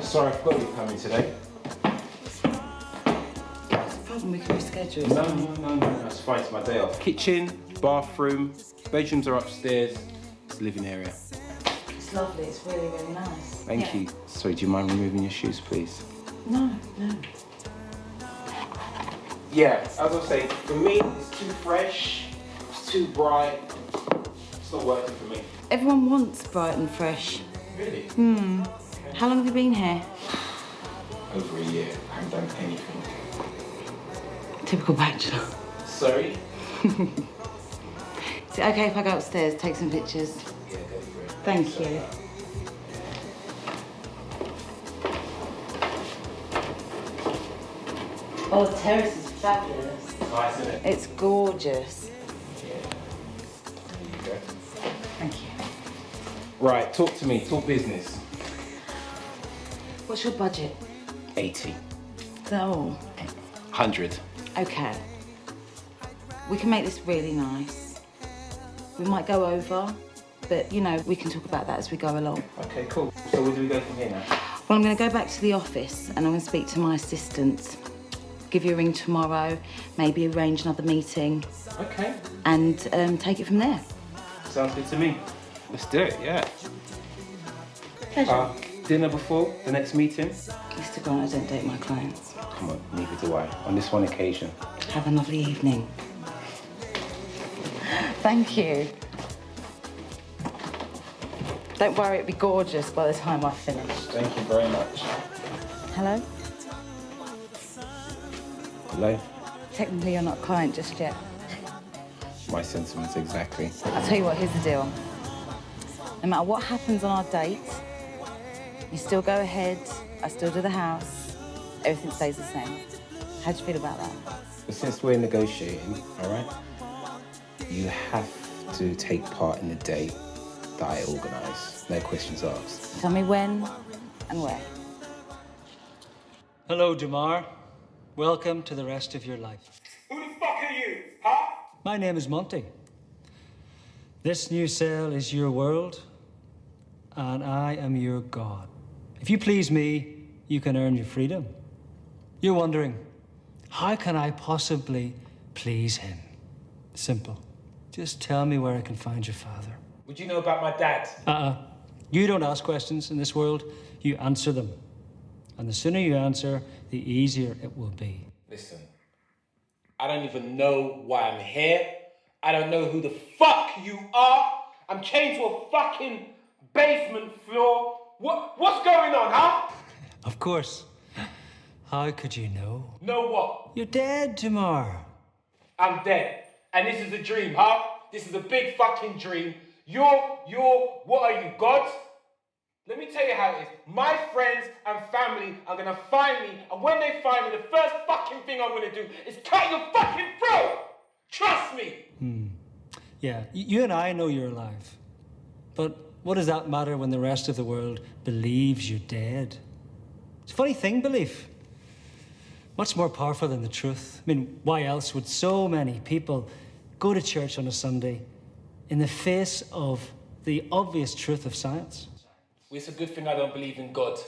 Sorry, I forgot you were coming today. We can reschedule. No, it's fine. It's my day off. Kitchen, bathroom, bedrooms are upstairs. It's the living area. It's lovely. It's really, really nice. Thank you. Sorry, do you mind removing your shoes, please? No. Yeah, as I was saying, for me, it's too fresh, it's too bright. It's not working for me. Everyone wants bright and fresh. Really? How long have you been here? Over a year. I haven't done anything. Typical bachelor. Sorry? Is it okay if I go upstairs, take some pictures? Yeah, go for it. Thank you. Oh, the terrace is fabulous. Nice, isn't it? It's gorgeous. Yeah. There you go. Thank you. Right, talk to me. Talk business. What's your budget? 80. Is that all? 100. Okay. We can make this really nice. We might go over, but, you know, we can talk about that as we go along. Okay, cool. So where do we go from here now? Well, I'm going to go back to the office and I'm going to speak to my assistant. Give you a ring tomorrow, maybe arrange another meeting. Okay. And take it from there. Sounds good to me. Let's do it, yeah. Pleasure. Dinner before the next meeting? Mr. Grant, I don't date my clients. Come on, neither do I. On this one occasion. Have a lovely evening. Thank you. Don't worry, it'll be gorgeous by the time I've finished. Thank you very much. Hello? Hello? Technically, you're not a client just yet. My sentiments exactly. I'll tell you what, here's the deal. No matter what happens on our date, you still go ahead, I still do the house, everything stays the same. How do you feel about that? But since we're negotiating, all right, you have to take part in the date that I organise. No questions asked. Tell me when and where. Hello, Dumar. Welcome to the rest of your life. Who the fuck are you, huh? My name is Monty. This new cell is your world, and I am your god. If you please me, you can earn your freedom. You're wondering, how can I possibly please him? Simple. Just tell me where I can find your father. What do you know about my dad? You don't ask questions in this world, you answer them. And the sooner you answer, the easier it will be. Listen, I don't even know why I'm here. I don't know who the fuck you are. I'm chained to a fucking basement floor. What's going on, huh? Of course. How could you know? Know what? You're dead, Dumar. I'm dead. And this is a dream, huh? This is a big fucking dream. What are you, God? Let me tell you how it is. My friends and family are gonna find me, and when they find me, the first fucking thing I'm gonna do is cut your fucking throat! Trust me! Yeah, you and I know you're alive. But what does that matter when the rest of the world believes you're dead? It's a funny thing, belief. Much more powerful than the truth. I mean, why else would so many people go to church on a Sunday in the face of the obvious truth of science? Well, it's a good thing I don't believe in God.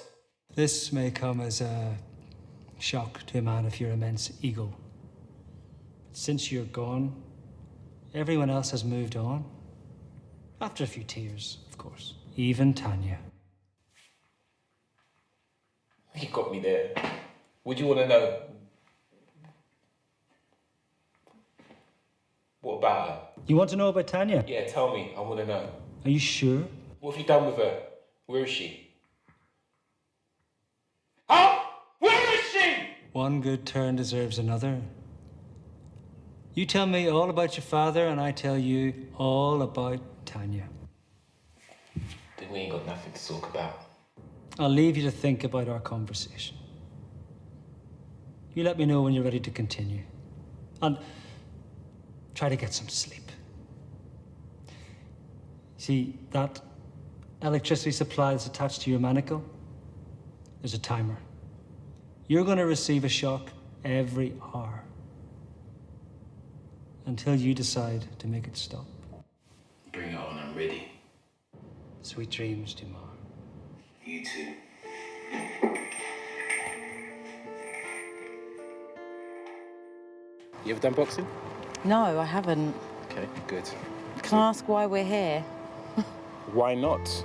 This may come as a shock to a man of your immense ego. Since you're gone, everyone else has moved on. After a few tears, of course. Even Tanya. You got me there. Would you want to know? What about her? You want to know about Tanya? Yeah, tell me. I want to know. Are you sure? What have you done with her? Where is she? Huh? Where is she? One good turn deserves another. You tell me all about your father, and I tell you all about Tanya. Then we ain't got nothing to talk about. I'll leave you to think about our conversation. You let me know when you're ready to continue. And try to get some sleep. See, that electricity supply that's attached to your manacle, there's a timer. You're going to receive a shock every hour until you decide to make it stop. Bring it on, I'm ready. Sweet dreams, Dumar. You too. You ever done boxing? No, I haven't. Okay, good. Can I ask why we're here? Why not?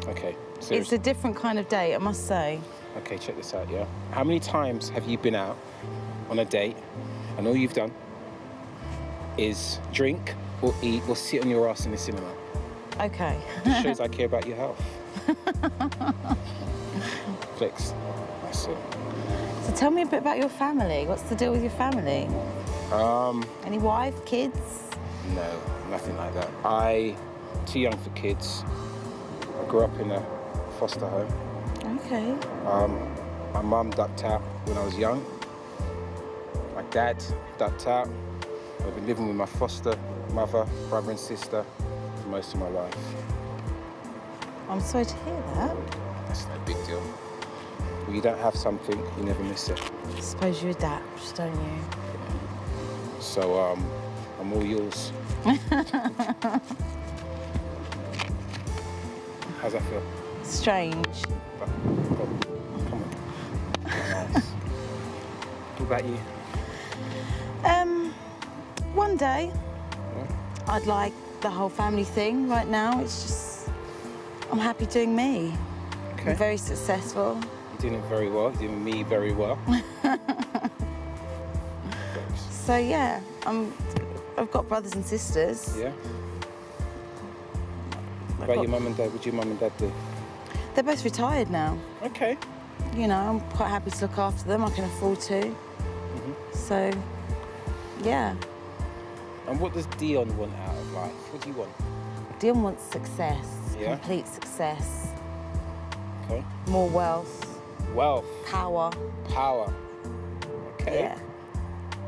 Okay, so It's a different kind of date, I must say. okay, check this out, yeah? How many times have you been out on a date and all you've done is drink or eat or sit on your ass in the cinema? Okay. Just shows I care about your health. Flex. That's it. So tell me a bit about your family. What's the deal with your family? Any wife, kids? No, nothing like that. Too young for kids. I grew up in a foster home. Okay. My mum ducked out when I was young. My dad ducked out. I've been living with my foster mother, brother and sister for most of my life. I'm sorry to hear that. That's no big deal. When you don't have something, you never miss it. I suppose you adapt, don't you? So, I'm all yours. How's that feel? Strange. Come on. Nice. What about you? One day, I'd like the whole family thing. Right now, it's just, I'm happy doing me. Okay. I'm very successful. You're doing it very well. You're doing me very well. So yeah, I've got brothers and sisters. Yeah? What about your mum and dad? What do your mum and dad do? They're both retired now. Okay. You know, I'm quite happy to look after them. I can afford to. So, yeah. And what does Dion want out of life? What do you want? Dion wants success. Yeah? Complete success. Okay. More wealth. Wealth. Power. Power. Okay. Yeah.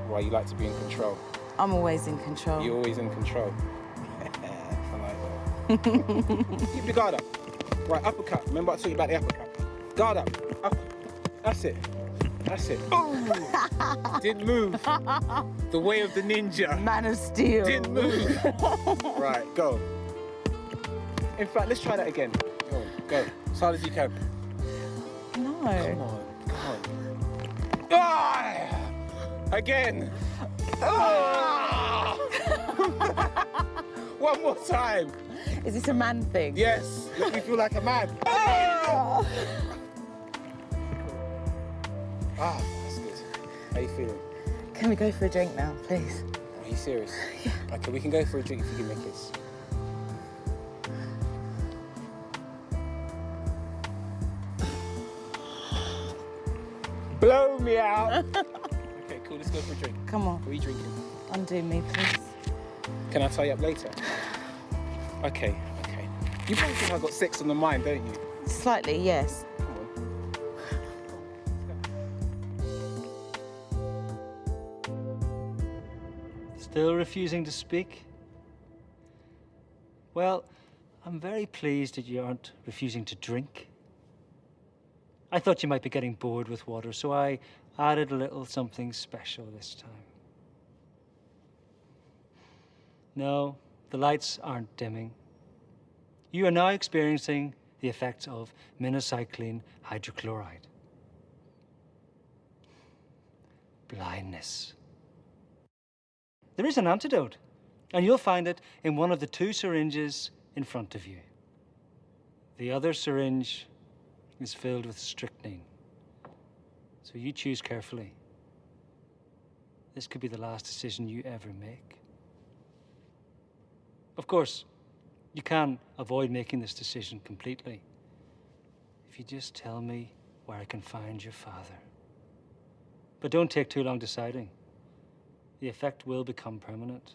Why, you like to be in control? I'm always in control. You're always in control. I like that. Keep your guard up. Right, uppercut. Remember I told you about the uppercut. Guard up. Up. That's it. That's it. Oh! Didn't move. The way of the ninja. Man of steel. Didn't move. Right, go. In fact, let's try that again. Go on, go. As hard as you can. No. Come on, come on. Ah! Again. Ah! One more time. Is this a man thing? Yes. Let me feel like a man. Ah! Ah, that's good. How you feeling? Can we go for a drink now, please? Are you serious? Yeah. Okay, we can go for a drink if you give me a kiss. Blow me out. Okay, cool. Let's go for a drink. Come on. What are you drinking? Undo me, please. Can I tie you up later? Okay, okay. You probably think I've got sex on the mind, don't you? Slightly, yes. Still refusing to speak? Well, I'm very pleased that you aren't refusing to drink. I thought you might be getting bored with water, so I added a little something special this time. No, the lights aren't dimming. You are now experiencing the effects of minocycline hydrochloride. Blindness. There is an antidote, and you'll find it in one of the 2 syringes in front of you. The other syringe is filled with strychnine, so you choose carefully. This could be the last decision you ever make. Of course, you can avoid making this decision completely if you just tell me where I can find your father. But don't take too long deciding. The effect will become permanent.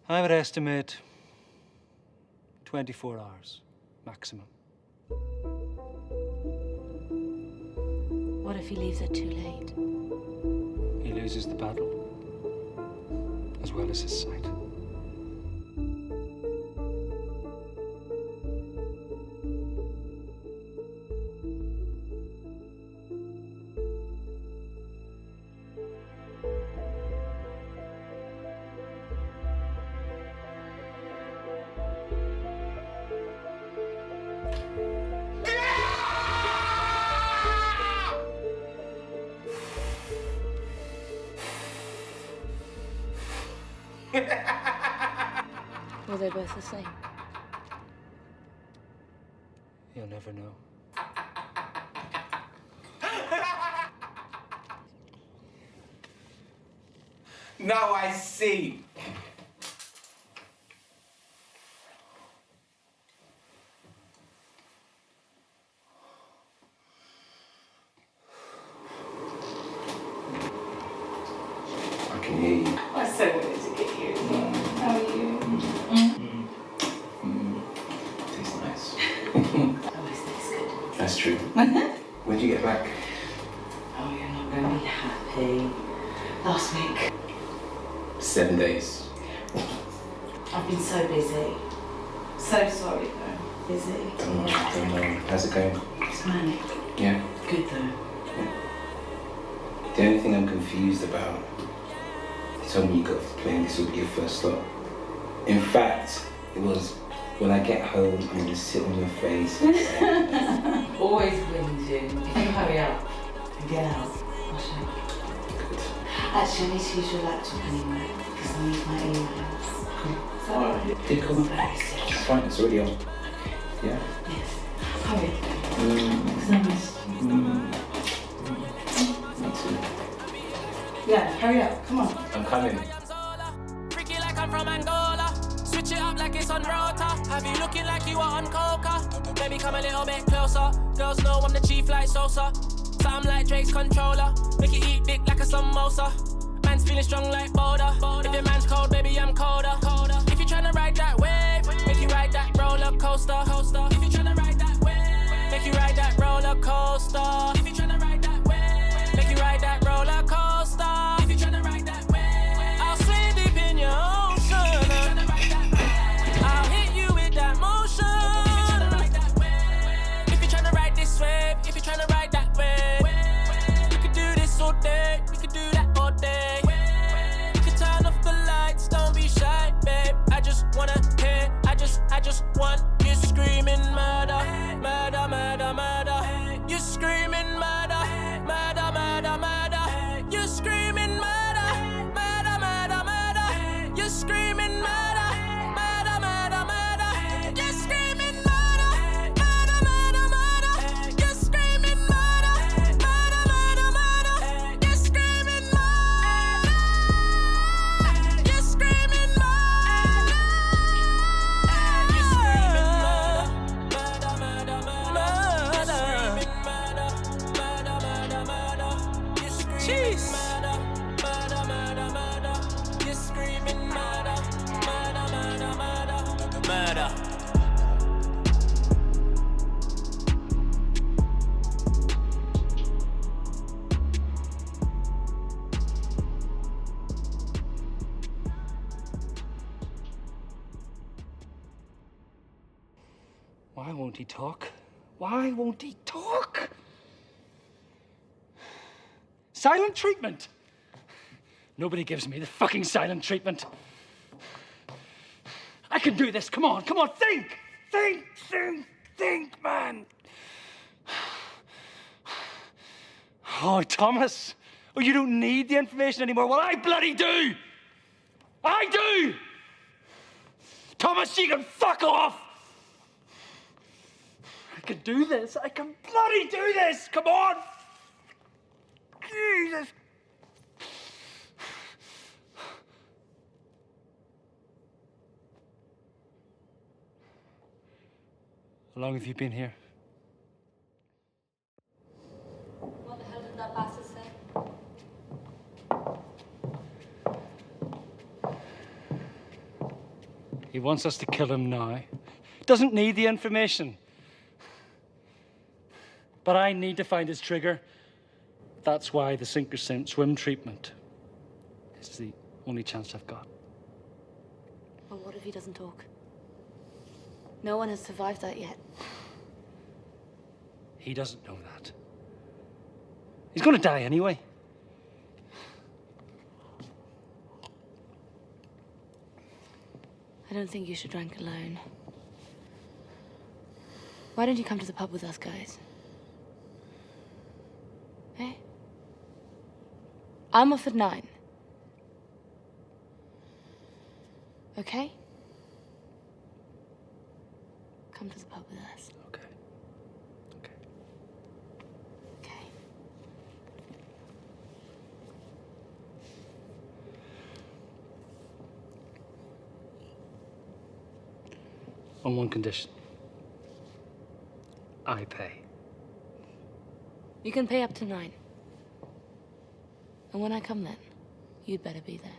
I would estimate 24 hours maximum. What if he leaves it too late? He loses the battle, as well as his sight. Were they both the same? You'll never know. Now I see. I can hear you. I so wanted to get you. How are you? Tastes nice. Always tastes good. That's true. When did you get back? Oh, you're not going to be happy. Last week. 7 days. I've been so busy. So sorry, though. Busy. Don't know. How's it going? It's manic. Yeah. Good, though. The only thing I'm confused about, you told me you got off the plane, this would be your first stop. In fact, it was, when I get home, I'm going to sit on your face. Always wins you. If you hurry up and get out, I'll show you. Actually, I need to use your laptop anyway, because I need my emails. Is that alright? Yeah, cool. It's fine, it's already on. Yeah? Yes. Hurry. Because I miss you. Yeah, hurry up. Come on. I'm coming. Freaky like I'm from Angola. Switch it up like it's on rota. Have you looking like you are on coca? Baby, come a little bit closer. Girls know I'm the chief like Sosa. So I'm like Drake's controller. Make you eat dick like a samosa. Man's feeling strong like Boulder. If your man's cold, baby, I'm colder. If you're tryna ride that wave, make you ride that roller coaster. If you're tryna ride that wave, make you ride that roller coaster. If you're tryna ride that wave, make you ride that roller coaster. If you're tryna ride that wave, I'll swim deep in your ocean. I'll hit you with that motion. If you're tryna ride this wave, if you're tryna ride one, you're screaming murder, murder, murder, murder. You're screaming murder, murder, murder, murder. You're screaming murder, murder, murder, murder. You're screaming murder, murder, murder, murder. You're screaming murder, murder, murder, murder. You're screaming murder, murder, murder, murder. You're screaming murder. You're screaming murder. You're screaming murder, murder, murder, murder. You're screaming murder, murder, murder, murder. You're screaming murder, murder, murder, murder. You're screaming murder, murder, murder, murder, murder. Why won't he talk? Why won't he talk? Silent treatment! Nobody gives me the fucking silent treatment. I can do this. Come on, think! Think, man! Oh, Thomas. Oh, you don't need the information anymore. Well, I bloody do! I do! Thomas, you can fuck off! I can do this. I can bloody do this! Come on! Jesus! How long have you been here? What the hell did that bastard say? He wants us to kill him now. Doesn't need the information. But I need to find his trigger. That's why the sink or swim treatment is the only chance I've got. Well, what if he doesn't talk? No one has survived that yet. He doesn't know that. He's going to die anyway. I don't think you should drink alone. Why don't you come to the pub with us, guys? Hey? I'm off at 9. Okay? Come to the pub with us. Okay. Okay. On one condition. I pay. You can pay up to 9. And when I come then, you'd better be there.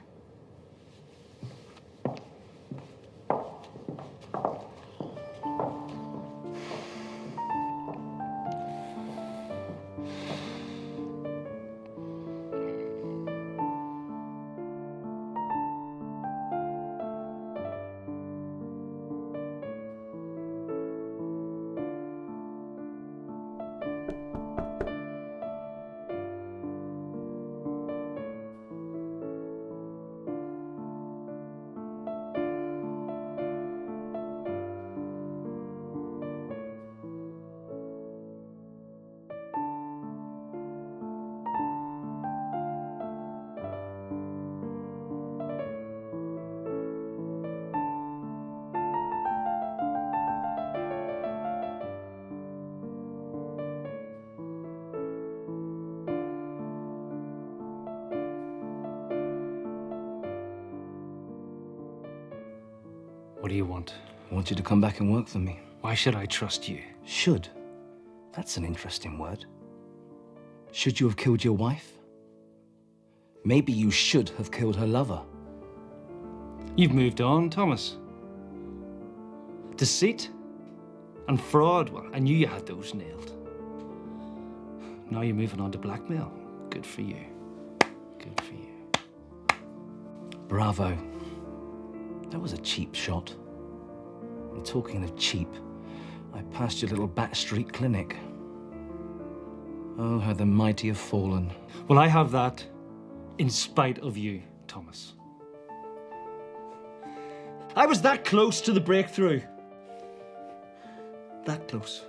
What do you want? I want you to come back and work for me. Why should I trust you? Should? That's an interesting word. Should you have killed your wife? Maybe you should have killed her lover. You've moved on, Thomas. Deceit and fraud, well, I knew you had those nailed. Now you're moving on to blackmail. Good for you. Good for you. Bravo. That was a cheap shot. And talking of cheap, I passed your little backstreet clinic. Oh, how the mighty have fallen. Well, I have that in spite of you, Thomas. I was that close to the breakthrough. That close.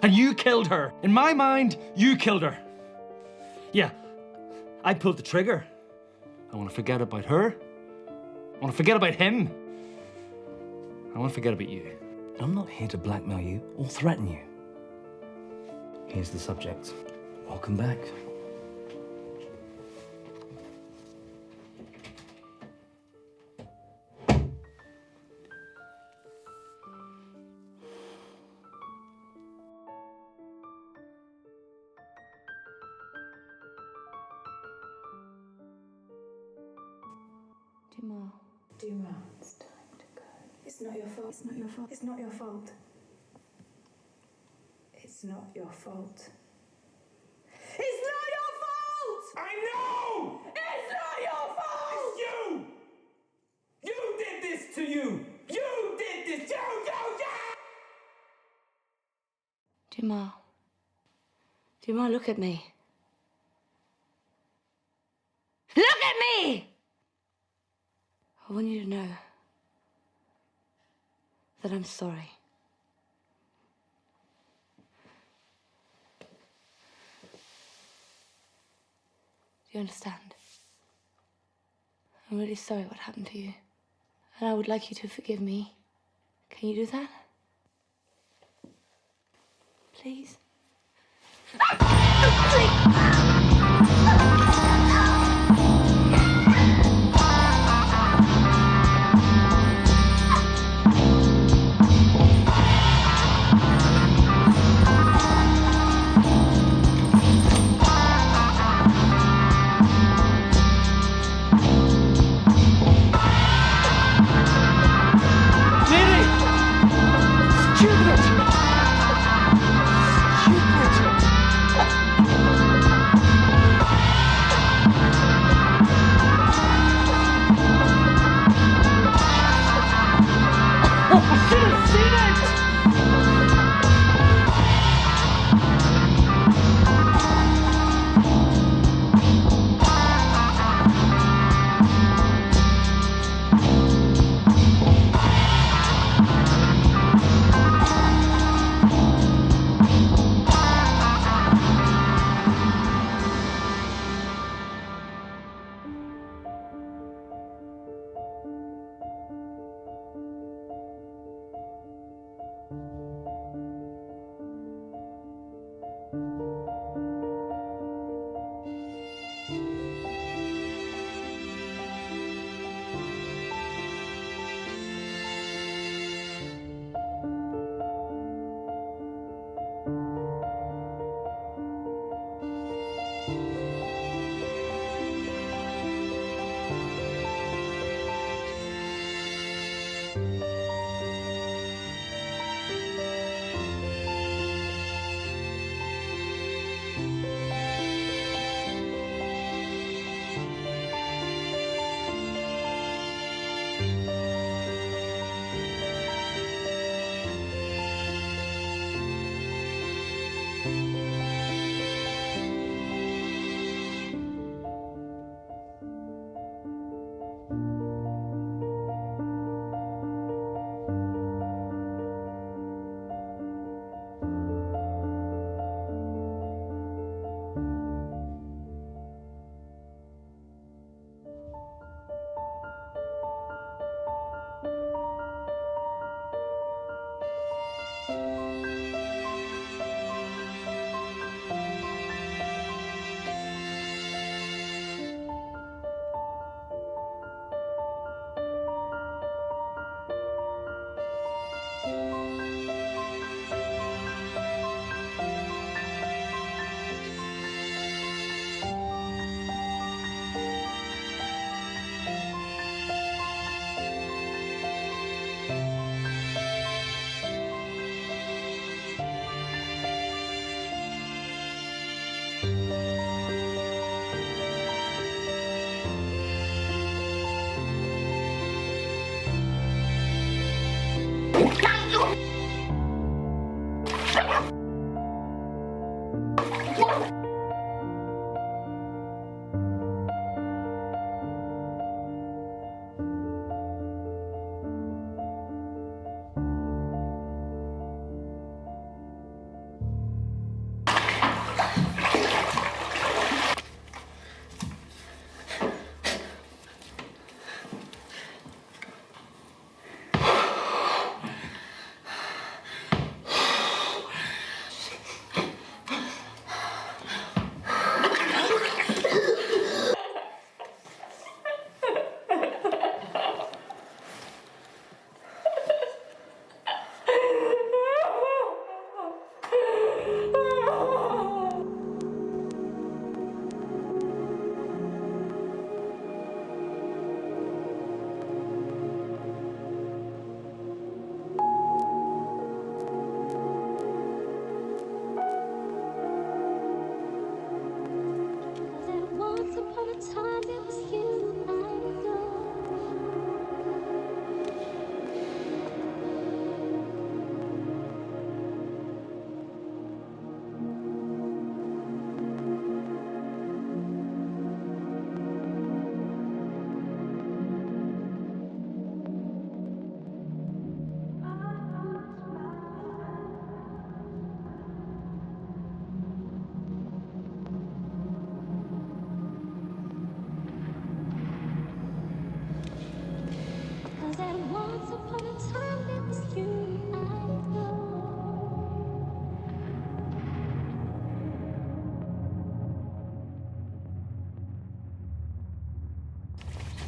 And you killed her. In my mind, you killed her. Yeah, I pulled the trigger. I want to forget about her. I want to forget about him. I want to forget about you. I'm not here to blackmail you or threaten you. Here's the subject. Welcome back. Dumar. Dumar, it's time to go. It's not your fault. It's not your fault. It's not your fault. It's not your fault. It's not your fault! I know! It's not your fault! It's you! You did this to you! You did this! You! Dumar. Dumar, look at me. Look at me! I want you to know that I'm sorry. Do you understand? I'm really sorry what happened to you. And I would like you to forgive me. Can you do that? Please? Stupid!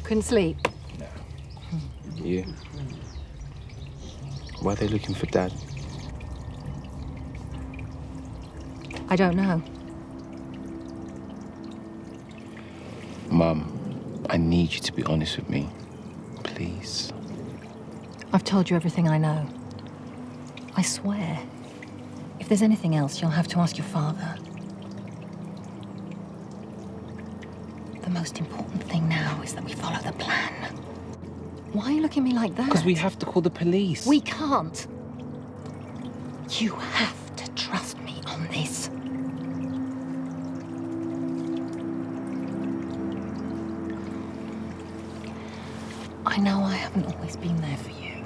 Couldn't sleep? You? Why are they looking for Dad? I don't know. Mum, I need you to be honest with me. Please. I've told you everything I know. I swear. If there's anything else, you'll have to ask your father. The most important thing now is that we follow the plan. Why are you looking at me like that? Because we have to call the police. We can't. You have to trust me on this. I know I haven't always been there for you.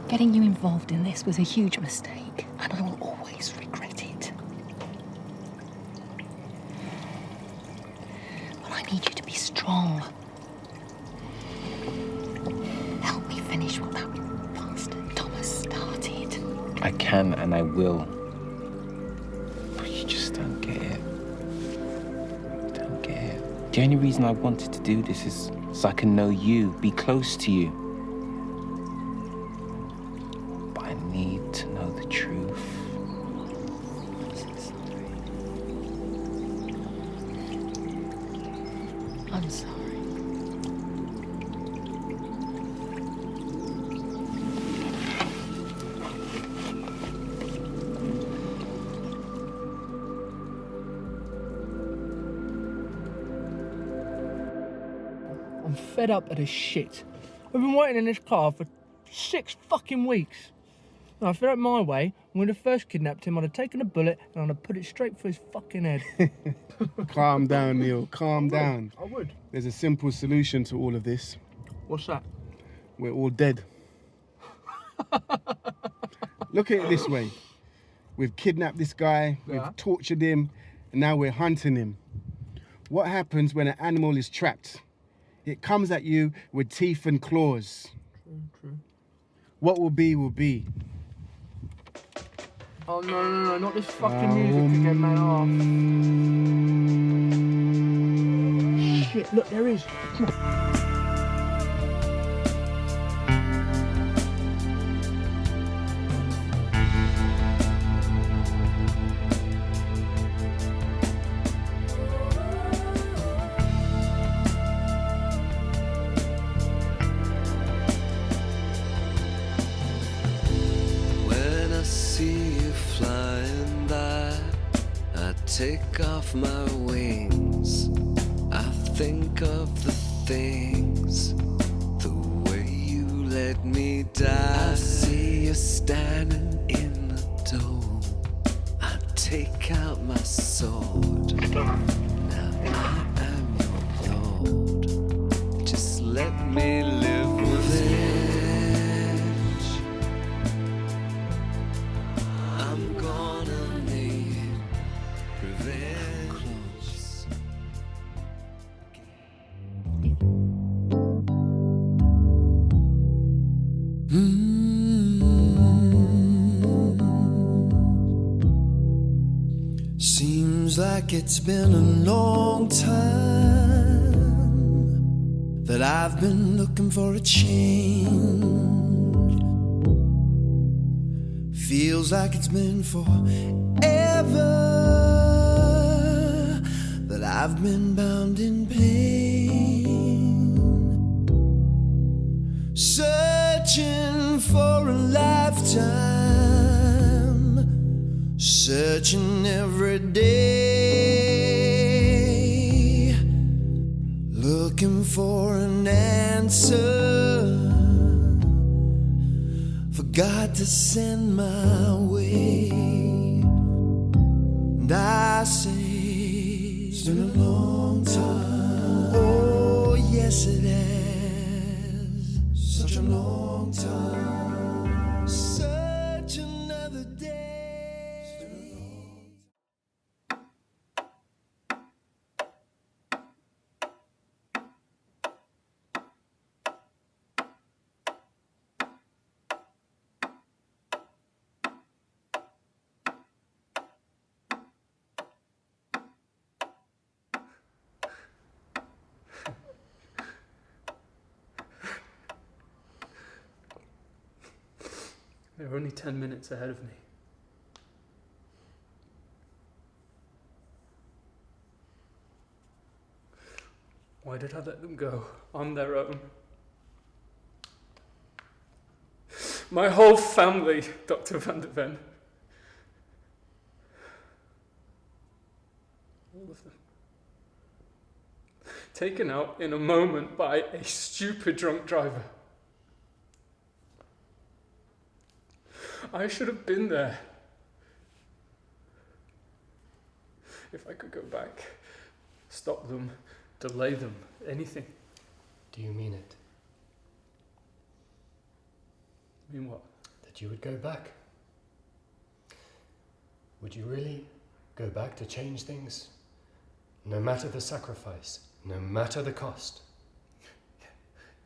Getting you involved in this was a huge mistake, and I will always regret it. But I need you to be strong. Help me finish what that bastard Thomas started. I can and I will. But you just don't get it. Don't get it. The only reason I wanted to do this is so I can know you, be close to you. But I need to know the truth. I'm sorry. I'm fed up of this shit. I've been waiting in this car for 6 fucking weeks. And if it ain't my way, when I first kidnapped him, I'd have taken a bullet and I'd have put it straight for his fucking head. Calm down, Neil. Calm down. I would. There's a simple solution to all of this. What's that? We're all dead. Look at it this way. We've kidnapped this guy, Yeah. we've tortured him, and now we're hunting him. What happens when an animal is trapped? It comes at you with teeth and claws. True. What will be, will be. Oh, no, not this fucking music again, man. Oh. Shit, look, there is. Come on. When I see you flying by, I take off my wings. I think of the things, the way you let me die. I see you standing in the door. I take out my sword. Now I am your lord. Just let me live revenge. I'm gonna need revenge. Seems like it's been a long time that I've been looking for a change. Feels like it's been forever that I've been bound in pain, searching for a lifetime, searching every day, looking for an answer, for God to send my way. And I say, it's been a long time. Oh, yes, it has. Such a long time. Such another day. They were only 10 minutes ahead of me. Why did I let them go on their own? My whole family, Dr. Van der Ven. All of them. Taken out in a moment by a stupid drunk driver. I should have been there. If I could go back, stop them, delay them, anything. Do you mean it? Mean what? That you would go back? Would you really go back to change things? No matter the sacrifice, no matter the cost?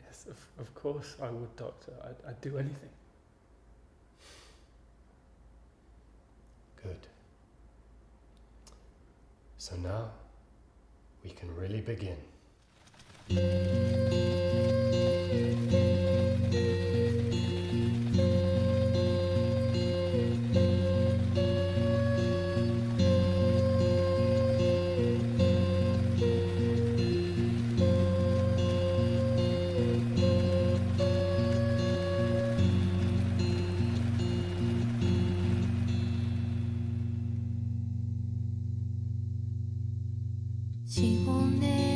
Yes, of course I would, Doctor. I'd do anything. Good. So now we can really begin.希望你